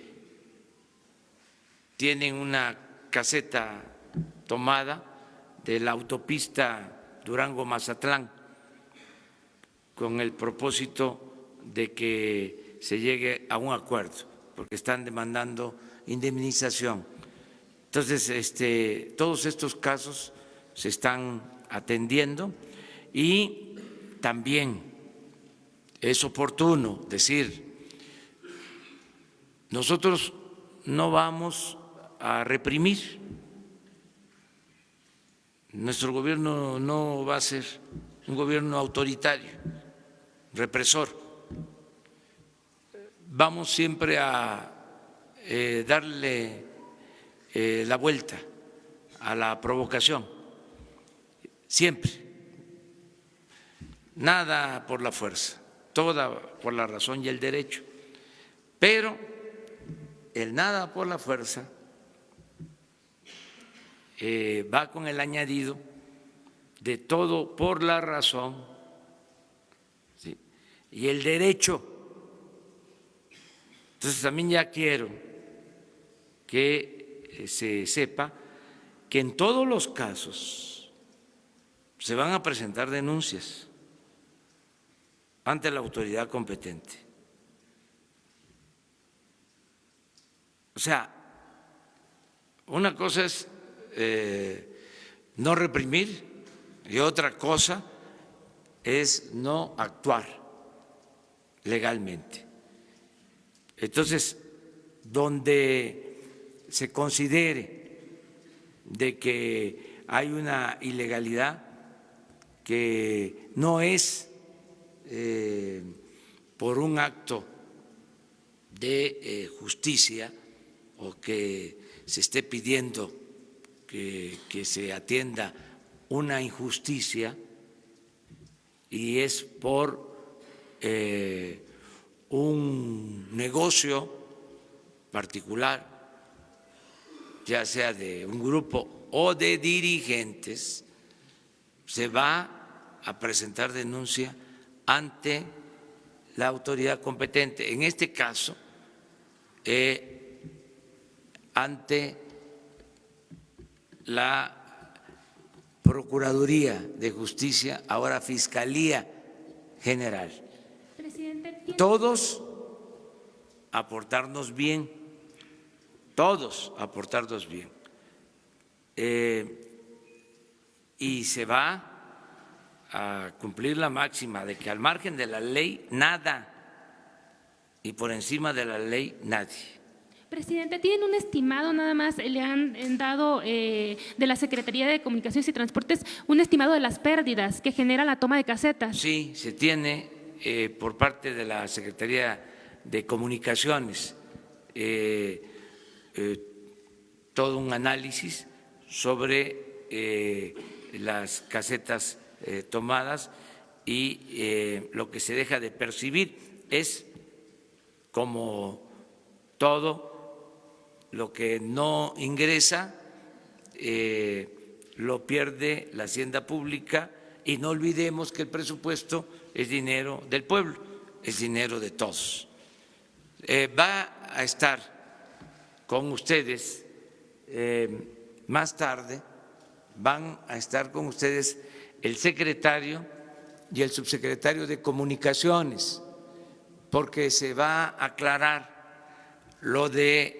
tienen una caseta tomada de la autopista Durango-Mazatlán con el propósito de que se llegue a un acuerdo, porque están demandando indemnización. Entonces, todos estos casos se están atendiendo y también es oportuno decir, nosotros no vamos a reprimir, nuestro gobierno no va a ser un gobierno autoritario, represor. Vamos siempre a darle la vuelta a la provocación, siempre. Nada por la fuerza, toda por la razón y el derecho. Pero el nada por la fuerza va con el añadido de todo por la razón, ¿sí? Y el derecho. Entonces también ya quiero que se sepa que en todos los casos se van a presentar denuncias ante la autoridad competente. O sea, una cosa es no reprimir y otra cosa es no actuar legalmente. Entonces, donde se considere de que hay una ilegalidad que no es por un acto de justicia o que se esté pidiendo que se atienda una injusticia y es por un negocio particular, ya sea de un grupo o de dirigentes, se va a presentar denuncia ante la autoridad competente. En este caso, ante la Procuraduría de Justicia, ahora Fiscalía General. Todos aportarnos bien, todos aportarnos bien. Y se va a cumplir la máxima de que al margen de la ley nada y por encima de la ley nadie. Presidente, ¿tienen un estimado nada más? ¿Le han dado de la Secretaría de Comunicaciones y Transportes un estimado de las pérdidas que genera la toma de casetas? Sí, se tiene por parte de la Secretaría de Comunicaciones todo un análisis sobre las casetas tomadas y lo que se deja de percibir es como todo lo que no ingresa lo pierde la hacienda pública y no olvidemos que el presupuesto es dinero del pueblo, es dinero de todos. Va a estar con ustedes más tarde, van a estar con ustedes el secretario y el subsecretario de Comunicaciones, porque se va a aclarar lo de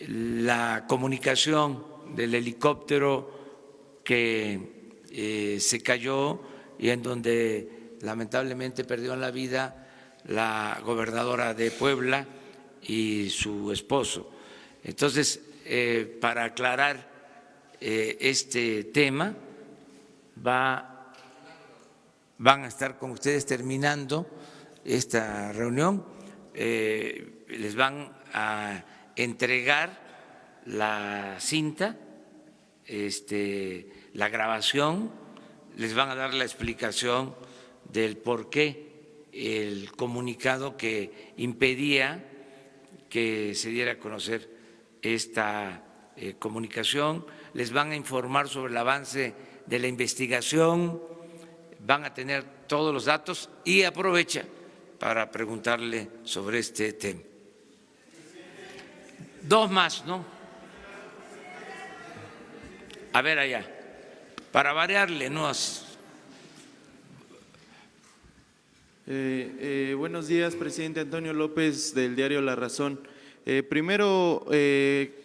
la comunicación del helicóptero que se cayó y en donde lamentablemente perdieron la vida la gobernadora de Puebla y su esposo. Entonces, para aclarar este tema, van a estar con ustedes terminando esta reunión, les van a entregar la cinta, la grabación, les van a dar la explicación del por qué el comunicado que impedía que se diera a conocer esta comunicación, les van a informar sobre el avance de la investigación, van a tener todos los datos y aprovecha para preguntarle sobre este tema. Dos más, ¿no? A ver allá, para variarle, ¿no? Buenos días, presidente. Antonio López, del diario La Razón. Primero,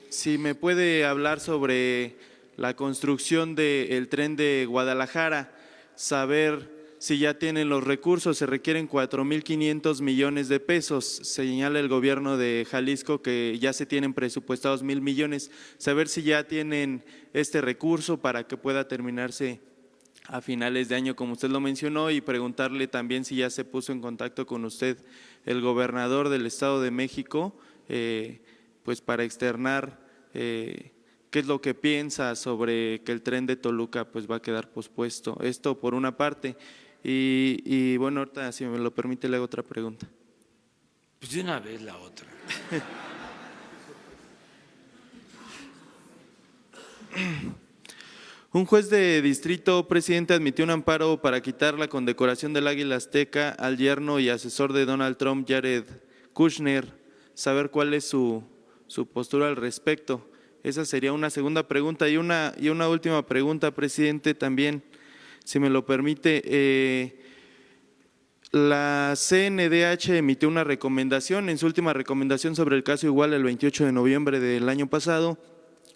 si me puede hablar sobre la construcción del tren de Guadalajara, saber si ya tienen los recursos, se requieren 4.500 millones de pesos, señala el gobierno de Jalisco que ya se tienen presupuestados 1.000 millones, saber si ya tienen este recurso para que pueda terminarse a finales de año, como usted lo mencionó, y preguntarle también si ya se puso en contacto con usted el gobernador del Estado de México, pues para externar qué es lo que piensa sobre que el tren de Toluca pues va a quedar pospuesto. Esto por una parte. Y bueno, ahorita si me lo permite le hago otra pregunta. Pues de una vez la otra. Un juez de distrito, presidente, admitió un amparo para quitar la condecoración del Águila Azteca al yerno y asesor de Donald Trump, Jared Kushner. Saber cuál es su postura al respecto. Esa sería una segunda pregunta. Y una última pregunta, presidente, también, si me lo permite. La CNDH emitió una recomendación, en su última recomendación sobre el caso Iguala el 28 de noviembre del año pasado,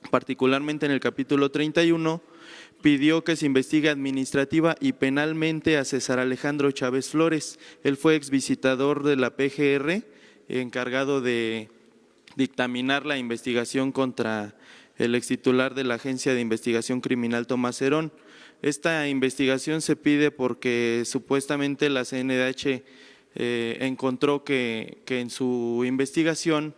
particularmente en el capítulo 31, pidió que se investigue administrativa y penalmente a César Alejandro Chávez Flores. Él fue exvisitador de la PGR, encargado de dictaminar la investigación contra el extitular de la Agencia de Investigación Criminal Tomás Herón. Esta investigación se pide porque supuestamente la CNDH encontró que en su investigación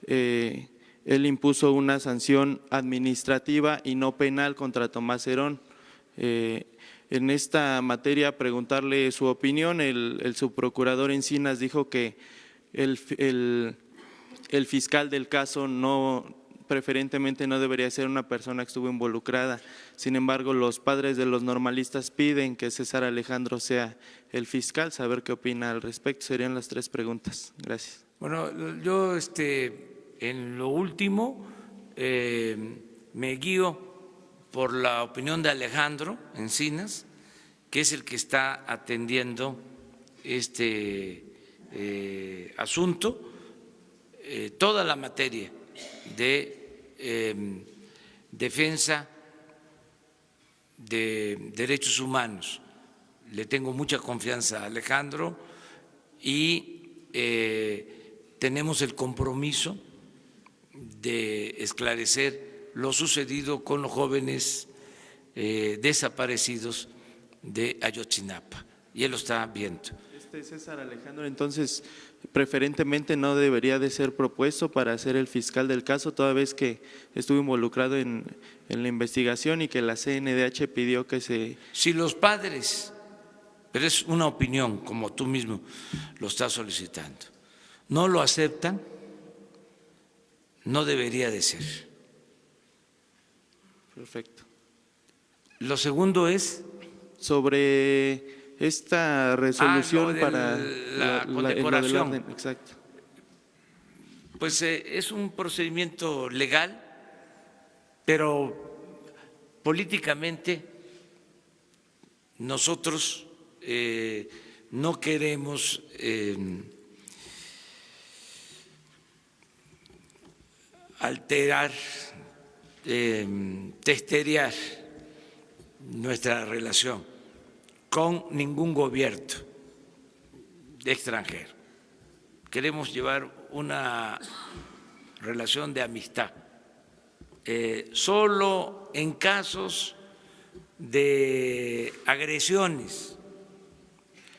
él impuso una sanción administrativa y no penal contra Tomás Herón. En esta materia, preguntarle su opinión. El subprocurador Encinas dijo que el fiscal del caso preferentemente no debería ser una persona que estuvo involucrada. Sin embargo, los padres de los normalistas piden que César Alejandro sea el fiscal. Saber qué opina al respecto. Serían las tres preguntas. Gracias. Bueno, yo en lo último me guío por la opinión de Alejandro Encinas, que es el que está atendiendo este asunto, toda la materia de defensa de derechos humanos. Le tengo mucha confianza a Alejandro y tenemos el compromiso de esclarecer lo sucedido con los jóvenes desaparecidos de Ayotzinapa, y él lo está viendo. César Alejandro, entonces, preferentemente no debería de ser propuesto para ser el fiscal del caso, toda vez que estuvo involucrado en la investigación y que la CNDH pidió que se… Si los padres, pero es una opinión, como tú mismo lo estás solicitando, no lo aceptan, no debería de ser. Perfecto. Lo segundo es… sobre esta resolución para la condecoración. Exacto. Pues es un procedimiento legal, pero políticamente nosotros no queremos alterar, testerear nuestra relación con ningún gobierno extranjero. Queremos llevar una relación de amistad. Solo en casos de agresiones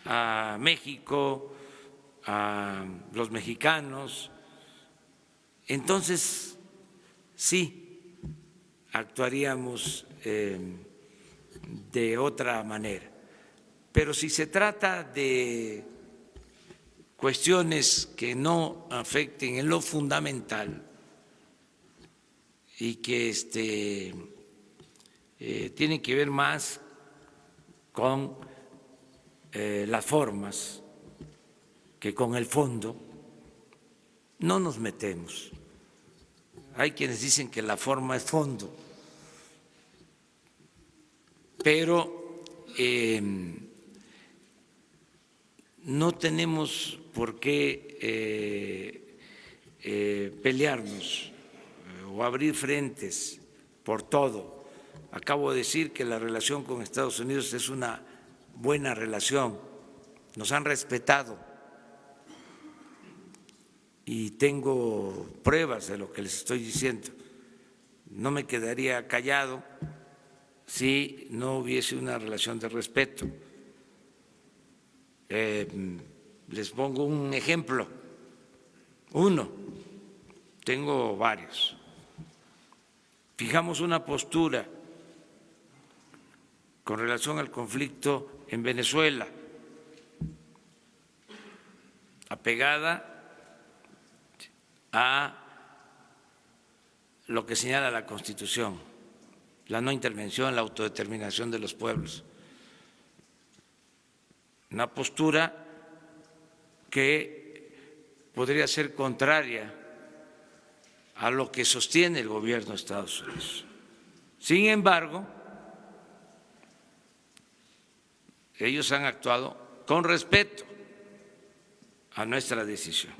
a México, a los mexicanos, entonces sí actuaríamos de otra manera. Pero si se trata de cuestiones que no afecten en lo fundamental y que tienen que ver más con las formas que con el fondo, no nos metemos. Hay quienes dicen que la forma es fondo, pero no tenemos por qué pelearnos o abrir frentes por todo. Acabo de decir que la relación con Estados Unidos es una buena relación, nos han respetado y tengo pruebas de lo que les estoy diciendo. No me quedaría callado si no hubiese una relación de respeto. Les pongo un ejemplo, tengo varios. Fijamos una postura con relación al conflicto en Venezuela, apegada a lo que señala la Constitución, la no intervención, la autodeterminación de los pueblos. Una postura que podría ser contraria a lo que sostiene el gobierno de Estados Unidos. Sin embargo, ellos han actuado con respeto a nuestra decisión.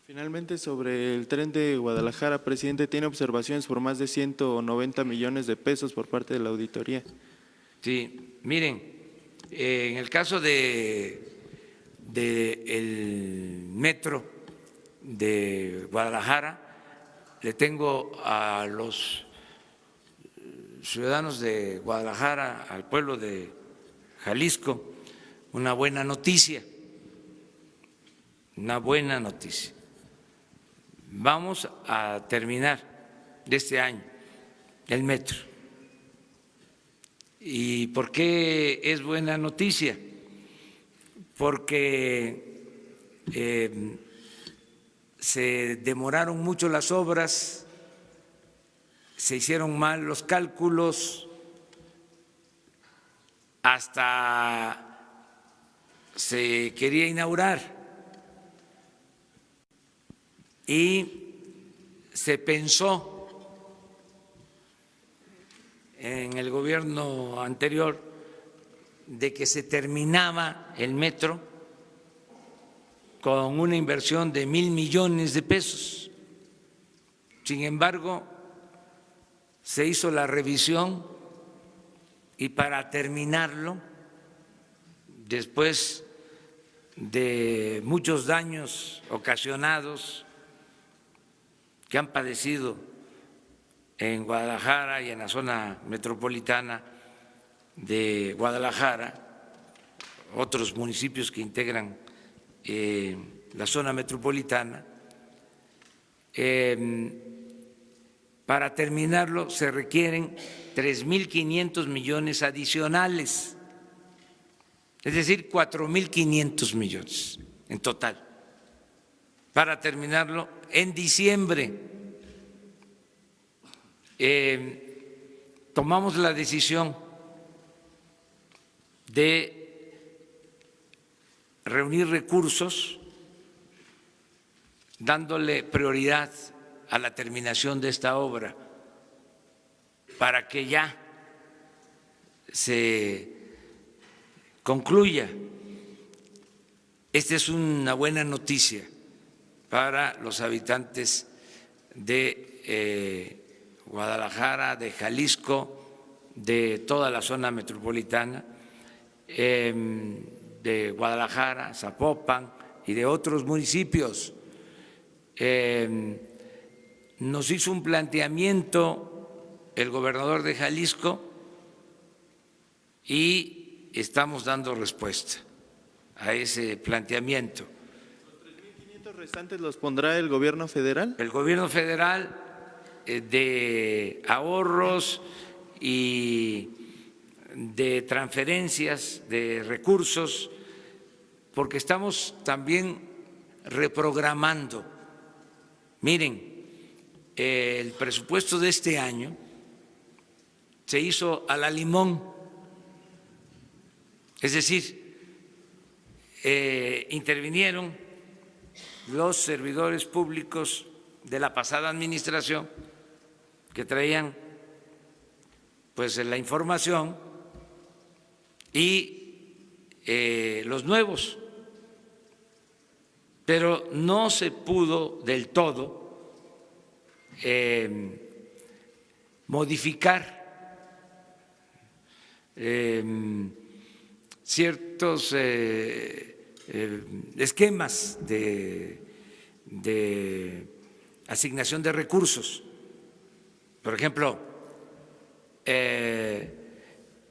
Finalmente, sobre el tren de Guadalajara, presidente, tiene observaciones por más de 190 millones de pesos por parte de la auditoría. Sí, miren, en el caso del metro de Guadalajara, le tengo a los ciudadanos de Guadalajara, al pueblo de Jalisco, una buena noticia, Vamos a terminar de este año el metro. ¿Y por qué es buena noticia? Porque se demoraron mucho las obras, se hicieron mal los cálculos, hasta se quería inaugurar y se pensó en el gobierno anterior de que se terminaba el metro con una inversión de 1,000 millones de pesos. Sin embargo, se hizo la revisión y para terminarlo, después de muchos daños ocasionados que han padecido en Guadalajara y en la zona metropolitana de Guadalajara, otros municipios que integran la zona metropolitana, para terminarlo se requieren 3.500 millones adicionales, es decir, 4.500 millones en total, para terminarlo en diciembre. Tomamos la decisión de reunir recursos dándole prioridad a la terminación de esta obra para que ya se concluya. Esta es una buena noticia para los habitantes de Guadalajara, de Jalisco, de toda la zona metropolitana, de Guadalajara, Zapopan y de otros municipios. Nos hizo un planteamiento el gobernador de Jalisco y estamos dando respuesta a ese planteamiento. restantes los pondrá el gobierno federal? El gobierno federal de ahorros y de transferencias de recursos, porque estamos también reprogramando. Miren, el presupuesto de este año se hizo a la limón, es decir, intervinieron los servidores públicos de la pasada administración que traían pues la información y los nuevos, pero no se pudo del todo modificar ciertos esquemas de asignación de recursos. Por ejemplo,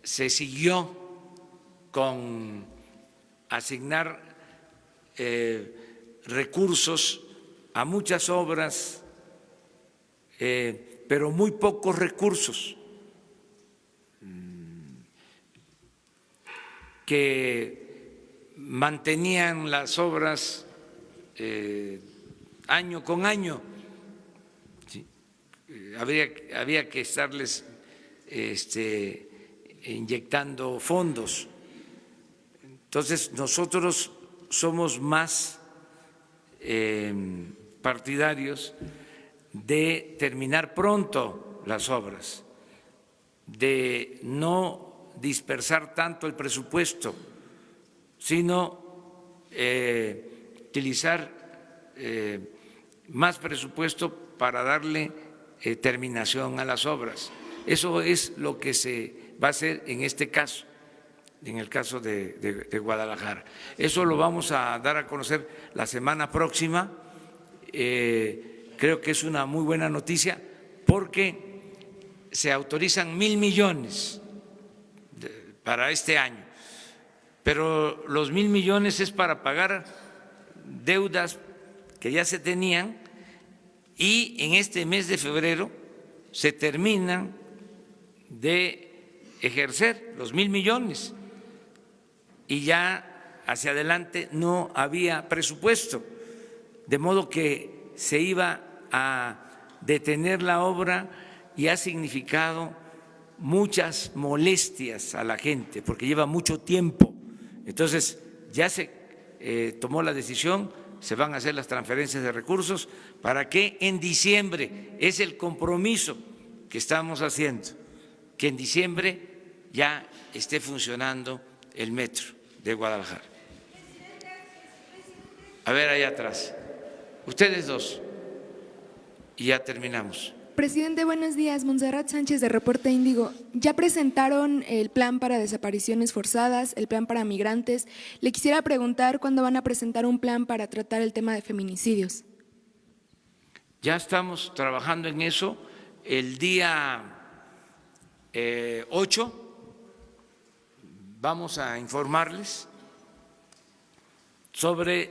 se siguió con asignar recursos a muchas obras, pero muy pocos recursos, que mantenían las obras año con año. ¿Sí? Había que estarles inyectando fondos. Entonces, nosotros somos más partidarios de terminar pronto las obras, de no dispersar tanto el presupuesto, sino utilizar más presupuesto para darle terminación a las obras. Eso es lo que se va a hacer en este caso, en el caso de Guadalajara. Eso lo vamos a dar a conocer la semana próxima. Creo que es una muy buena noticia porque se autorizan 1,000 millones para este año, pero los 1,000 millones es para pagar deudas que ya se tenían y en este mes de febrero se terminan de ejercer los 1,000 millones y ya hacia adelante no había presupuesto, de modo que se iba a detener la obra y ha significado muchas molestias a la gente porque lleva mucho tiempo. Entonces ya se tomó la decisión, se van a hacer las transferencias de recursos para que en diciembre, es el compromiso que estamos haciendo, que en diciembre ya esté funcionando el metro de Guadalajara. A ver, allá atrás. Ustedes dos. Y ya terminamos. Presidente, buenos días. Montserrat Sánchez de Reporte Índigo. Ya presentaron el plan para desapariciones forzadas, el plan para migrantes. Le quisiera preguntar cuándo van a presentar un plan para tratar el tema de feminicidios. Ya estamos trabajando en eso. El día 8 vamos a informarles sobre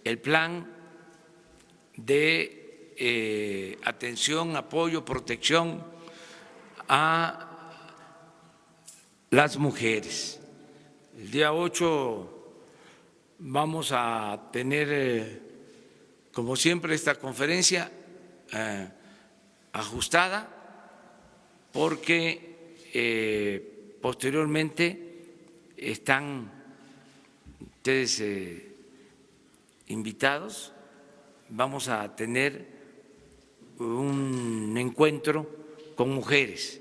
el plan de atención, apoyo, protección a las mujeres. El día 8 vamos a tener, como siempre, esta conferencia ajustada porque posteriormente están ustedes invitados. Vamos a tener un encuentro con mujeres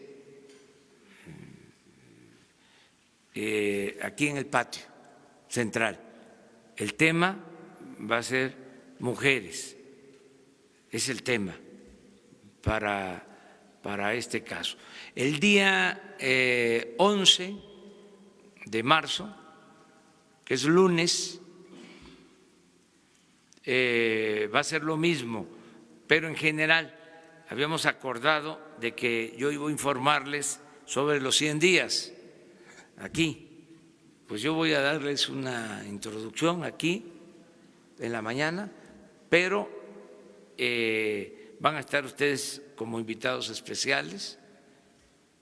aquí en el patio central. El tema va a ser mujeres, es el tema para este caso. El día 11 de marzo, que es lunes, va a ser lo mismo, pero en general habíamos acordado de que yo iba a informarles sobre los 100 días aquí. Pues yo voy a darles una introducción aquí en la mañana, pero van a estar ustedes como invitados especiales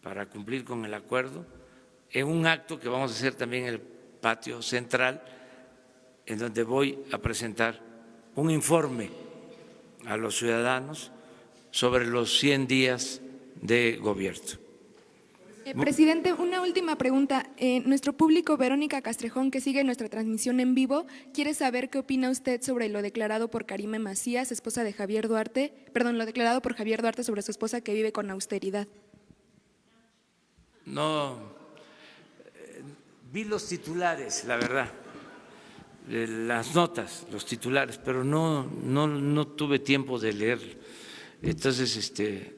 para cumplir con el acuerdo en un acto que vamos a hacer también en el patio central, en donde voy a presentar un informe a los ciudadanos sobre los 100 días de gobierno. Presidente, una última pregunta. Nuestro público, Verónica Castrejón, que sigue nuestra transmisión en vivo, quiere saber qué opina usted sobre lo declarado por Karime Macías, esposa de Javier Duarte, lo declarado por Javier Duarte sobre su esposa que vive con austeridad. No, vi los titulares, la verdad, las notas, los titulares, pero no tuve tiempo de leerlo. Entonces,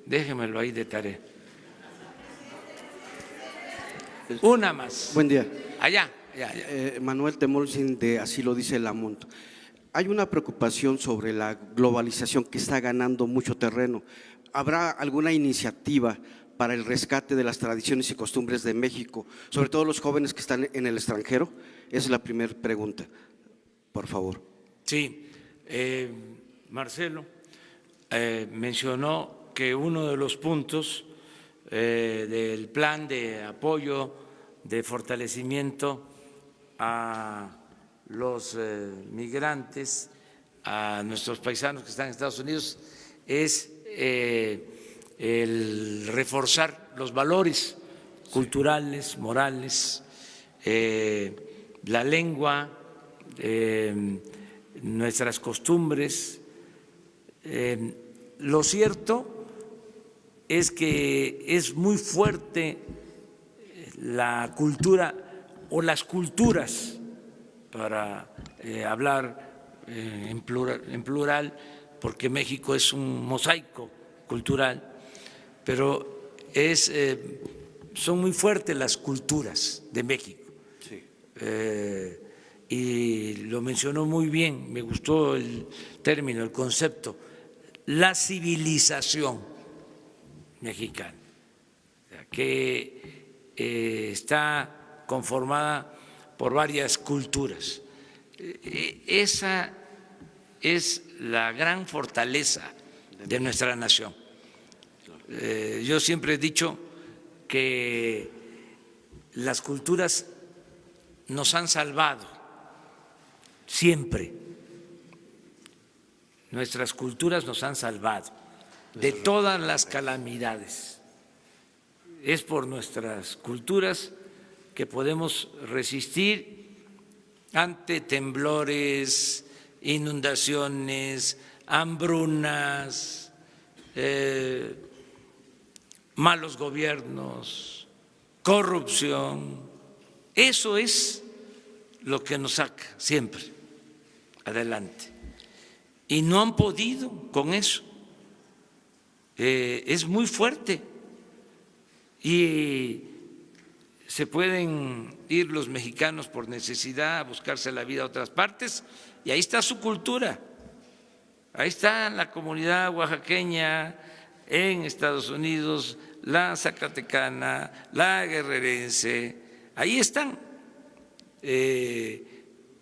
déjemelo ahí de tarea. Una más. Buen día. Allá. Manuel Temolsin, de Así lo dice la MUNT. Hay una preocupación sobre la globalización que está ganando mucho terreno. ¿Habrá alguna iniciativa para el rescate de las tradiciones y costumbres de México, sobre todo los jóvenes que están en el extranjero? Esa es la primera pregunta, por favor. Sí, Marcelo mencionó que uno de los puntos del plan de apoyo, de fortalecimiento a los migrantes, a nuestros paisanos que están en Estados Unidos, es el reforzar los valores culturales, morales, la lengua, nuestras costumbres. Lo cierto es que es muy fuerte la cultura o las culturas, para hablar en plural, porque México es un mosaico cultural, pero son muy fuertes las culturas de México. Sí. Y lo mencionó muy bien, me gustó el término, el concepto, la civilización mexicana, que está conformada por varias culturas. Esa es la gran fortaleza de nuestra nación. Yo siempre he dicho que las culturas nos han salvado, siempre. Nuestras culturas nos han salvado de todas las calamidades. Es por nuestras culturas que podemos resistir ante temblores, inundaciones, hambrunas, malos gobiernos, corrupción. Eso es lo que nos saca siempre adelante. Y no han podido con eso. Es muy fuerte. Y se pueden ir los mexicanos por necesidad a buscarse la vida a otras partes, y ahí está su cultura. Ahí está la comunidad oaxaqueña en Estados Unidos, la zacatecana, la guerrerense, ahí están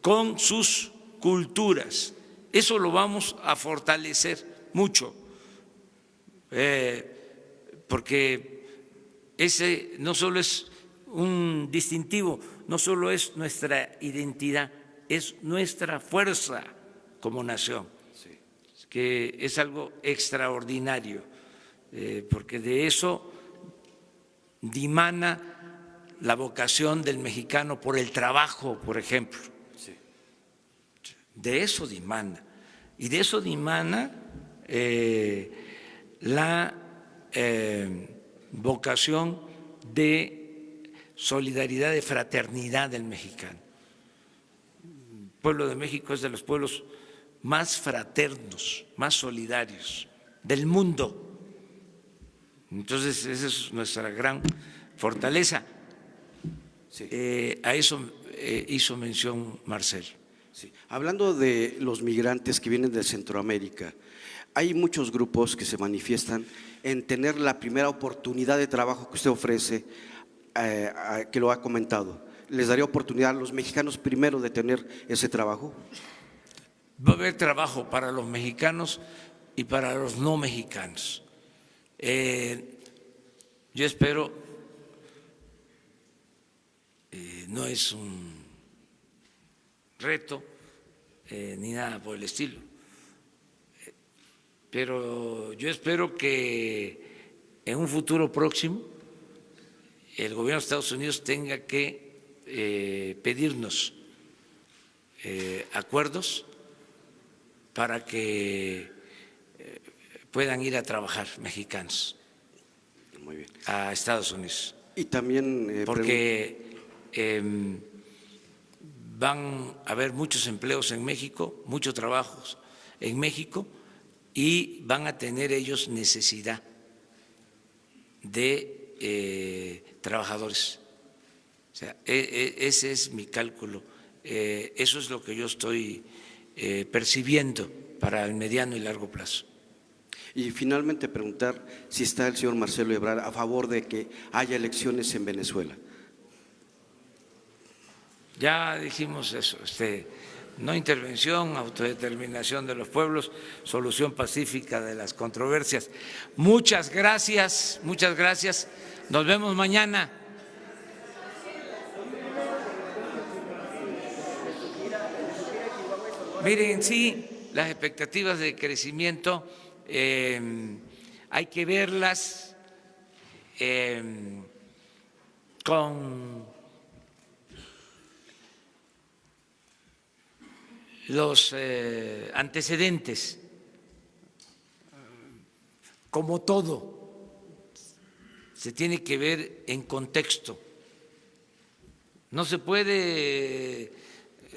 con sus culturas. Eso lo vamos a fortalecer mucho, porque ese no solo es un distintivo, no solo es nuestra identidad, es nuestra fuerza como nación, que es algo extraordinario, porque de eso dimana la vocación del mexicano por el trabajo, por ejemplo. De eso dimana. Y de eso dimana la vocación de solidaridad, de fraternidad del mexicano. El pueblo de México es de los pueblos más fraternos, más solidarios del mundo. Entonces, esa es nuestra gran fortaleza. A eso hizo mención Marcelo. Sí. Hablando de los migrantes que vienen de Centroamérica, hay muchos grupos que se manifiestan en tener la primera oportunidad de trabajo que usted ofrece, que lo ha comentado. ¿Les daría oportunidad a los mexicanos primero de tener ese trabajo? va a haber trabajo para los mexicanos y para los no mexicanos. Yo espero, no es un reto ni nada por el estilo, pero yo espero que en un futuro próximo el gobierno de Estados Unidos tenga que pedirnos acuerdos para que puedan ir a trabajar mexicanos a Estados Unidos. Y también porque van a haber muchos empleos en México, muchos trabajos en México, y van a tener ellos necesidad de trabajadores. O sea, ese es mi cálculo. Eso es lo que yo estoy percibiendo para el mediano y largo plazo. Y finalmente preguntar si está el señor Marcelo Ebrard a favor de que haya elecciones en Venezuela. Ya dijimos eso, no intervención, autodeterminación de los pueblos, solución pacífica de las controversias. Muchas gracias, muchas gracias. Nos vemos mañana. Miren, sí, las expectativas de crecimiento hay que verlas con los antecedentes, como todo, se tiene que ver en contexto. No se puede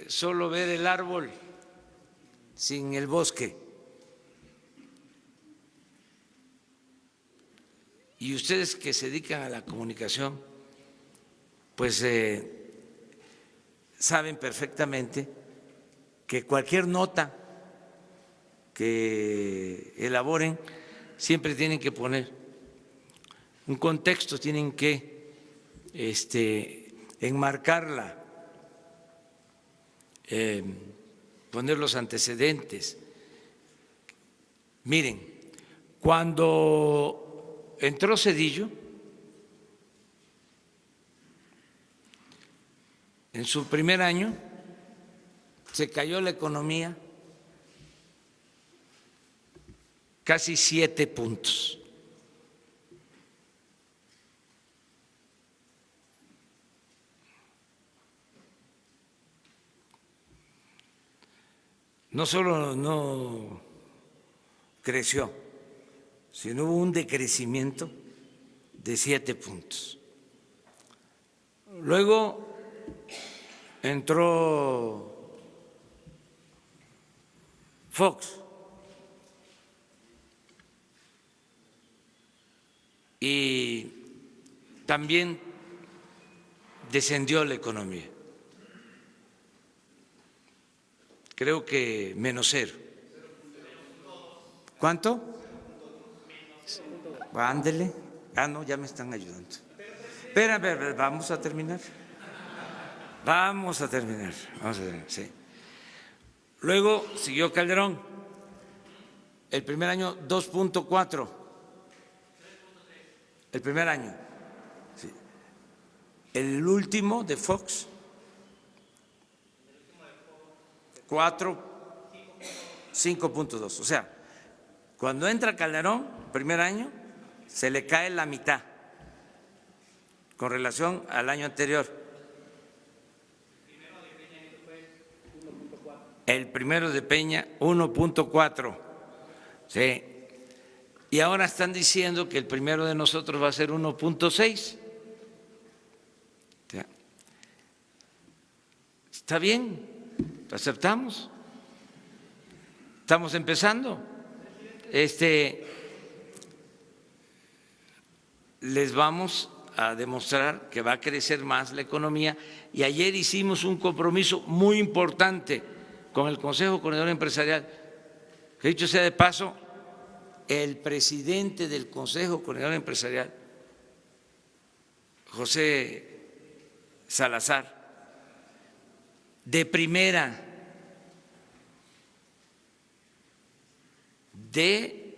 solo ver el árbol sin el bosque. Y ustedes que se dedican a la comunicación, pues saben perfectamente que cualquier nota que elaboren siempre tienen que poner un contexto, tienen que enmarcarla, poner los antecedentes. Miren, cuando entró Zedillo, en su primer año se cayó la economía casi 7 puntos. No solo no creció, sino hubo un decrecimiento de 7 puntos. Luego entró Fox y también descendió la economía. Creo que -0. ¿Cuánto? Ándele. No, ya me están ayudando. Espera, vamos a terminar. Vamos a terminar, sí. Luego siguió Calderón. El primer año 2.4. El primer año. Sí. El último de Fox 5.2. O sea, cuando entra Calderón, primer año, se le cae la mitad con relación al año anterior. El primero de Peña, 1.4. Sí. Y ahora están diciendo que el primero de nosotros va a ser 1.6. Está bien, lo aceptamos. Estamos empezando. Les vamos a demostrar que va a crecer más la economía y ayer hicimos un compromiso muy importante con el Consejo Coordinador Empresarial. Que dicho sea de paso, el presidente del Consejo Coordinador Empresarial, José Salazar, de primera, de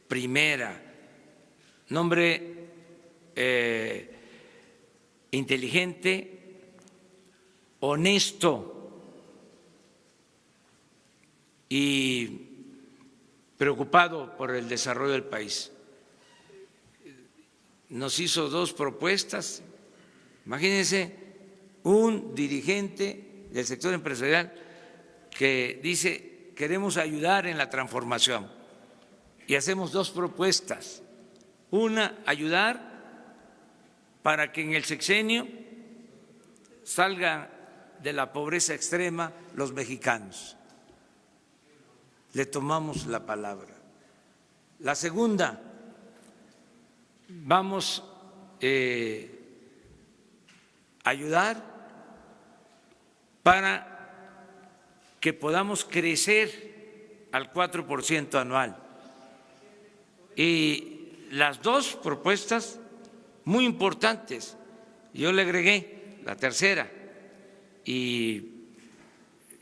primera, un hombre inteligente, honesto y preocupado por el desarrollo del país. Nos hizo 2 propuestas. Imagínense un dirigente del sector empresarial que dice: queremos ayudar en la transformación, y hacemos 2 propuestas. Una, ayudar para que en el sexenio salgan de la pobreza extrema los mexicanos. Le tomamos la palabra. La segunda, vamos a ayudar para que podamos crecer al 4% anual. Y las 2 propuestas muy importantes, yo le agregué la tercera, y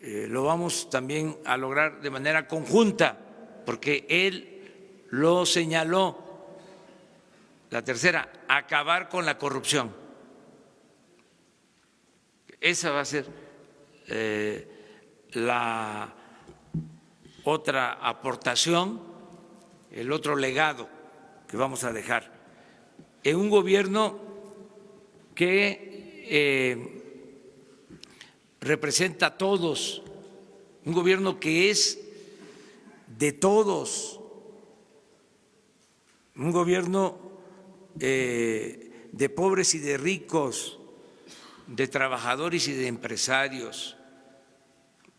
lo vamos también a lograr de manera conjunta, porque él lo señaló. La tercera, acabar con la corrupción. Esa va a ser la otra aportación, el otro legado que vamos a dejar en un gobierno que representa a todos, un gobierno que es de todos, un gobierno de pobres y de ricos, de trabajadores y de empresarios,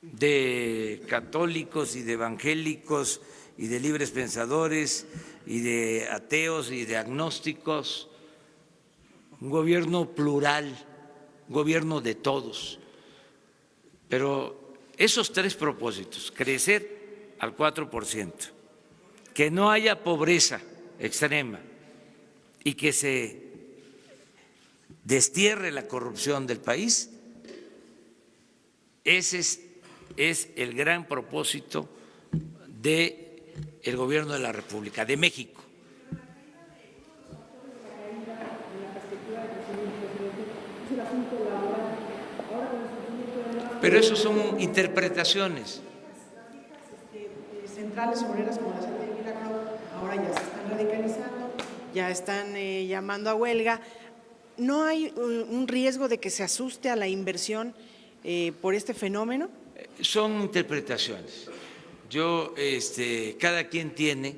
de católicos y de evangélicos y de libres pensadores y de ateos y de agnósticos, un gobierno plural, un gobierno de todos. Pero esos 3 propósitos, crecer al 4%, que no haya pobreza extrema y que se destierre la corrupción del país, ese es el gran propósito del gobierno de la República, de México. Pero eso son interpretaciones. Centrales obreras como la de Milagro ahora ya se están radicalizando, ya están llamando a huelga. ¿No hay un riesgo de que se asuste a la inversión por este fenómeno? Son interpretaciones. Yo, cada quien tiene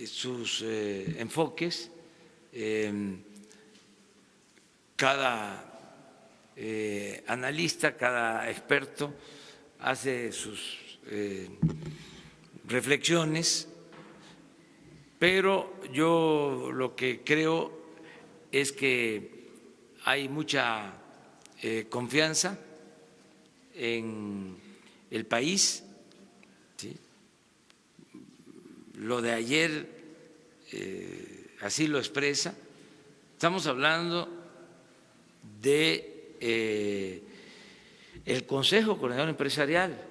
sus enfoques, cada analista, cada experto hace sus reflexiones, pero yo lo que creo es que hay mucha confianza en el país, ¿sí? Lo de ayer así lo expresa. Estamos hablando de el Consejo Coordinador Empresarial.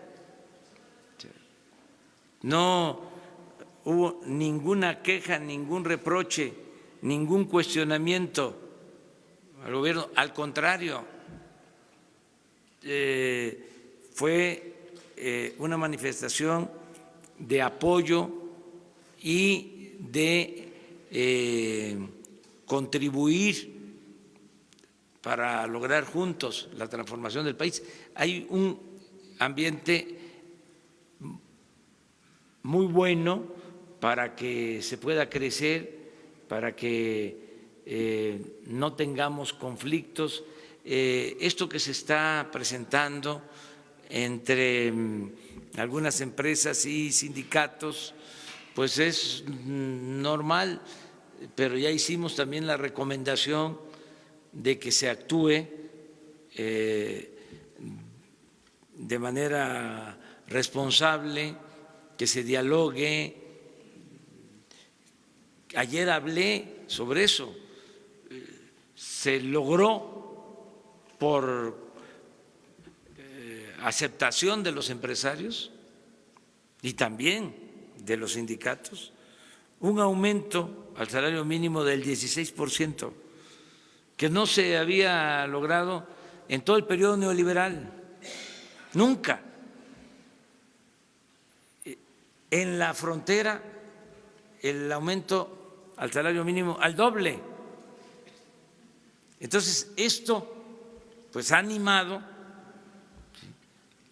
No hubo ninguna queja, ningún reproche, ningún cuestionamiento al gobierno, al contrario, fue una manifestación de apoyo y de contribuir para lograr juntos la transformación del país. Hay un ambiente muy bueno para que se pueda crecer, para que no tengamos conflictos. Esto que se está presentando entre algunas empresas y sindicatos, pues es normal, pero ya hicimos también la recomendación de que se actúe de manera responsable, que se dialogue. Ayer hablé sobre eso, se logró por aceptación de los empresarios y también de los sindicatos, un aumento al salario mínimo del 16%, que no se había logrado en todo el periodo neoliberal, nunca. En la frontera, el aumento al salario mínimo al doble. Entonces, esto pues ha animado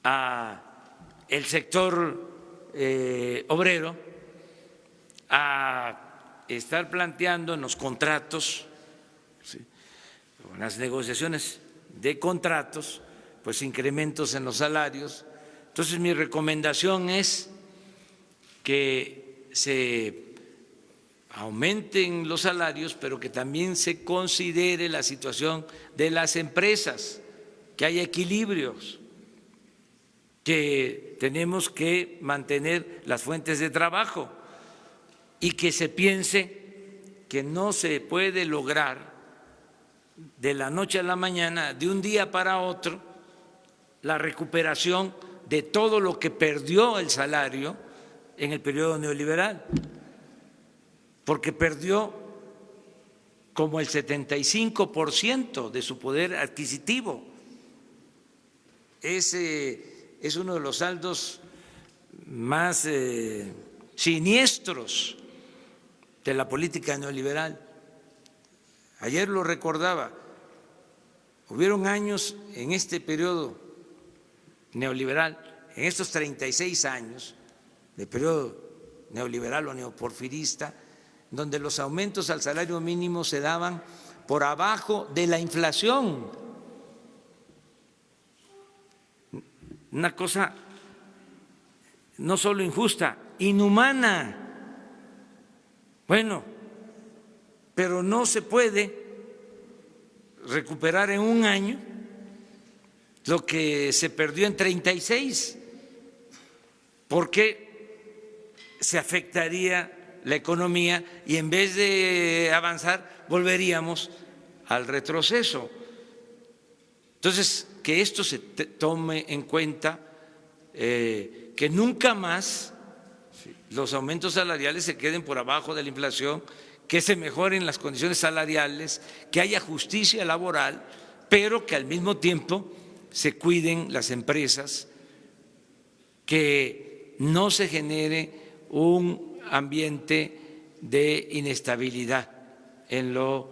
a el sector obrero a estar planteando en los contratos, ¿sí?, en las negociaciones de contratos, pues incrementos en los salarios. Entonces, mi recomendación es que se aumenten los salarios, pero que también se considere la situación de las empresas, que haya equilibrios, que tenemos que mantener las fuentes de trabajo y que se piense que no se puede lograr de la noche a la mañana, de un día para otro, la recuperación de todo lo que perdió el salario en el periodo neoliberal, porque perdió como el 75% de su poder adquisitivo. Ese es uno de los saldos más siniestros de la política neoliberal. Ayer lo recordaba, hubieron años en este periodo neoliberal, en estos 36 años de periodo neoliberal o neoporfirista, donde los aumentos al salario mínimo se daban por abajo de la inflación. Una cosa no solo injusta, inhumana. Bueno, pero no se puede recuperar en un año lo que se perdió en 36, porque se afectaría la economía y en vez de avanzar volveríamos al retroceso. Entonces, que esto se tome en cuenta, que nunca más los aumentos salariales se queden por abajo de la inflación, que se mejoren las condiciones salariales, que haya justicia laboral, pero que al mismo tiempo se cuiden las empresas, que no se genere un ambiente de inestabilidad en lo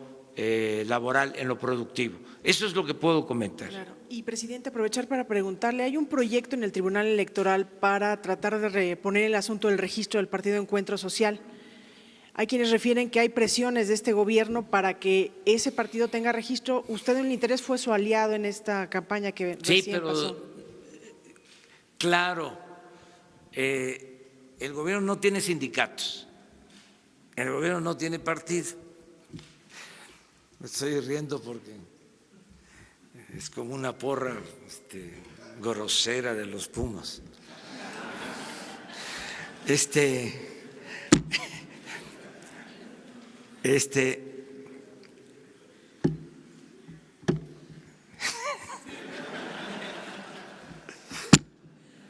laboral, en lo productivo. Eso es lo que puedo comentar. Claro. Y, presidente, aprovechar para preguntarle, hay un proyecto en el Tribunal Electoral para tratar de reponer el asunto del registro del Partido Encuentro Social. Hay quienes refieren que hay presiones de este gobierno para que ese partido tenga registro. Usted en el interés fue su aliado en esta campaña que recién pasó. Claro, el gobierno no tiene sindicatos, el gobierno no tiene partido. Me estoy riendo porque es como una porra grosera de los Pumas.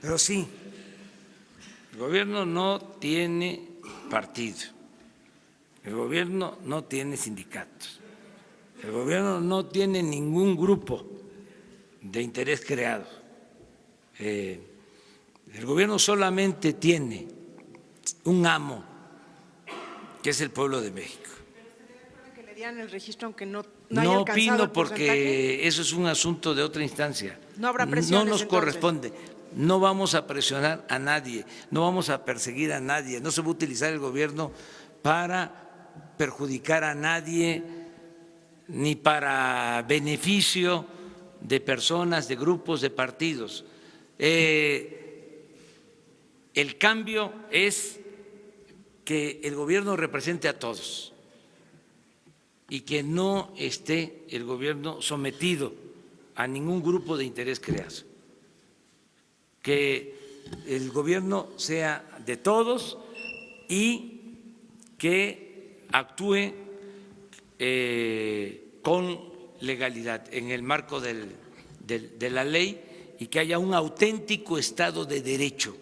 Pero sí, el gobierno no tiene partido, el gobierno no tiene sindicatos, el gobierno no tiene ningún grupo de interés creado. El gobierno solamente tiene un amo, que es el pueblo de México. Que le dieran el registro aunque no haya No alcanzado opino el porque porcentaje. eso es un asunto de otra instancia. No habrá presiones, No nos entonces. corresponde. No vamos a presionar a nadie, no vamos a perseguir a nadie, no se va a utilizar el gobierno para perjudicar a nadie ni para beneficio de personas, de grupos, de partidos. El cambio es que el gobierno represente a todos y que no esté el gobierno sometido a ningún grupo de interés creado. Que el gobierno sea de todos y que actúe con legalidad en el marco de la ley y que haya un auténtico Estado de Derecho.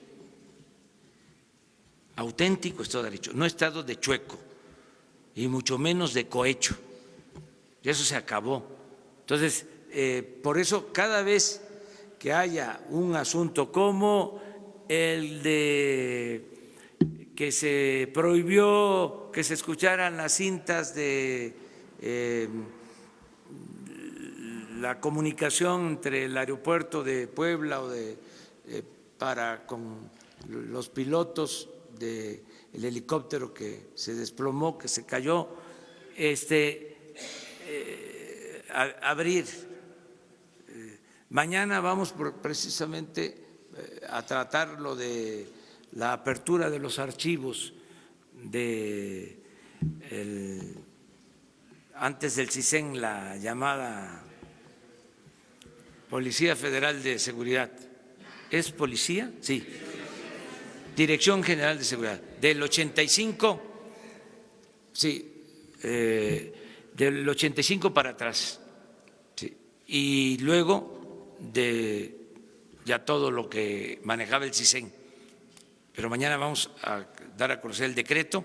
auténtico Estado de Derecho, no Estado de chueco y mucho menos de cohecho. Y eso se acabó. Entonces, por eso cada vez que haya un asunto como el de que se prohibió que se escucharan las cintas de la comunicación entre el aeropuerto de Puebla o para con los pilotos del helicóptero que se desplomó, que se cayó, abrir. Mañana vamos precisamente a tratar lo de la apertura de los archivos antes del CISEN, la llamada Policía Federal de Seguridad. ¿Es policía? Sí. Dirección General de Seguridad. Del 85, sí, del 85 para atrás. Sí. Y luego de ya todo lo que manejaba el CISEN. Pero mañana vamos a dar a conocer el decreto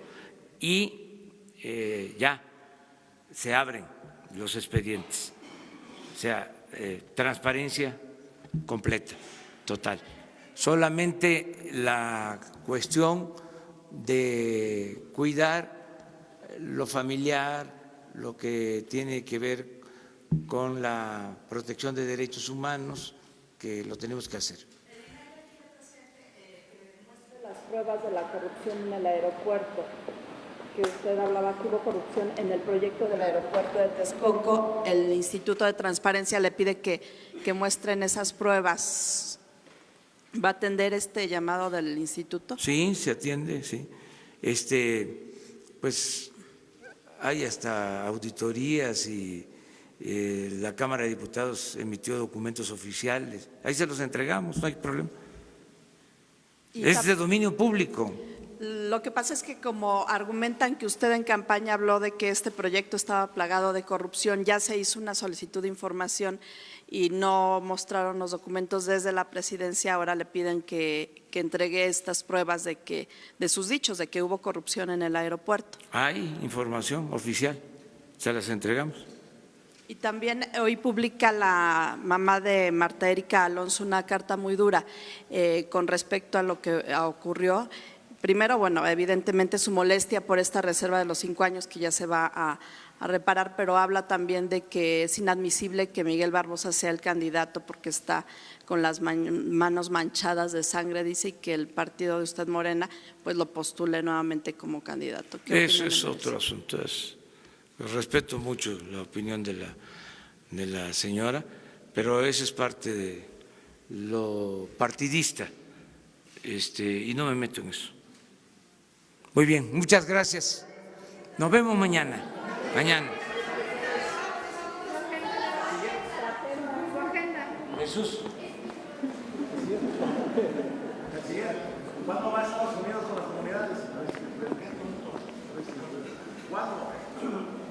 y ya se abren los expedientes. O sea, transparencia completa, total. Solamente la cuestión de cuidar lo familiar, lo que tiene que ver con la protección de derechos humanos, que lo tenemos que hacer. Las pruebas de la corrupción en el aeropuerto, que usted hablaba que hubo corrupción en el proyecto del aeropuerto de Texcoco, el Instituto de Transparencia le pide que muestren esas pruebas. ¿Va a atender este llamado del instituto? Sí, se atiende, sí. Pues hay hasta auditorías y la Cámara de Diputados emitió documentos oficiales. Ahí se los entregamos, no hay problema. Es de dominio público. Lo que pasa es que como argumentan que usted en campaña habló de que este proyecto estaba plagado de corrupción, ya se hizo una solicitud de información y no mostraron los documentos desde la presidencia, ahora le piden que entregue estas pruebas de sus dichos, de que hubo corrupción en el aeropuerto. Hay información oficial, se las entregamos. Y también hoy publica la mamá de Marta Erika Alonso una carta muy dura con respecto a lo que ocurrió. Primero, bueno, evidentemente su molestia por esta reserva de los 5 años que ya se va a reparar, pero habla también de que es inadmisible que Miguel Barbosa sea el candidato porque está con las manos manchadas de sangre, dice, y que el partido de usted, Morena, pues lo postule nuevamente como candidato. Eso es otro asunto. Respeto mucho la opinión de la señora, pero eso es parte de lo partidista y no me meto en eso. Muy bien, muchas gracias. Nos vemos mañana. Jesús. ¿Cuándo va a Estados Unidos con las comunidades? ¿Cuándo?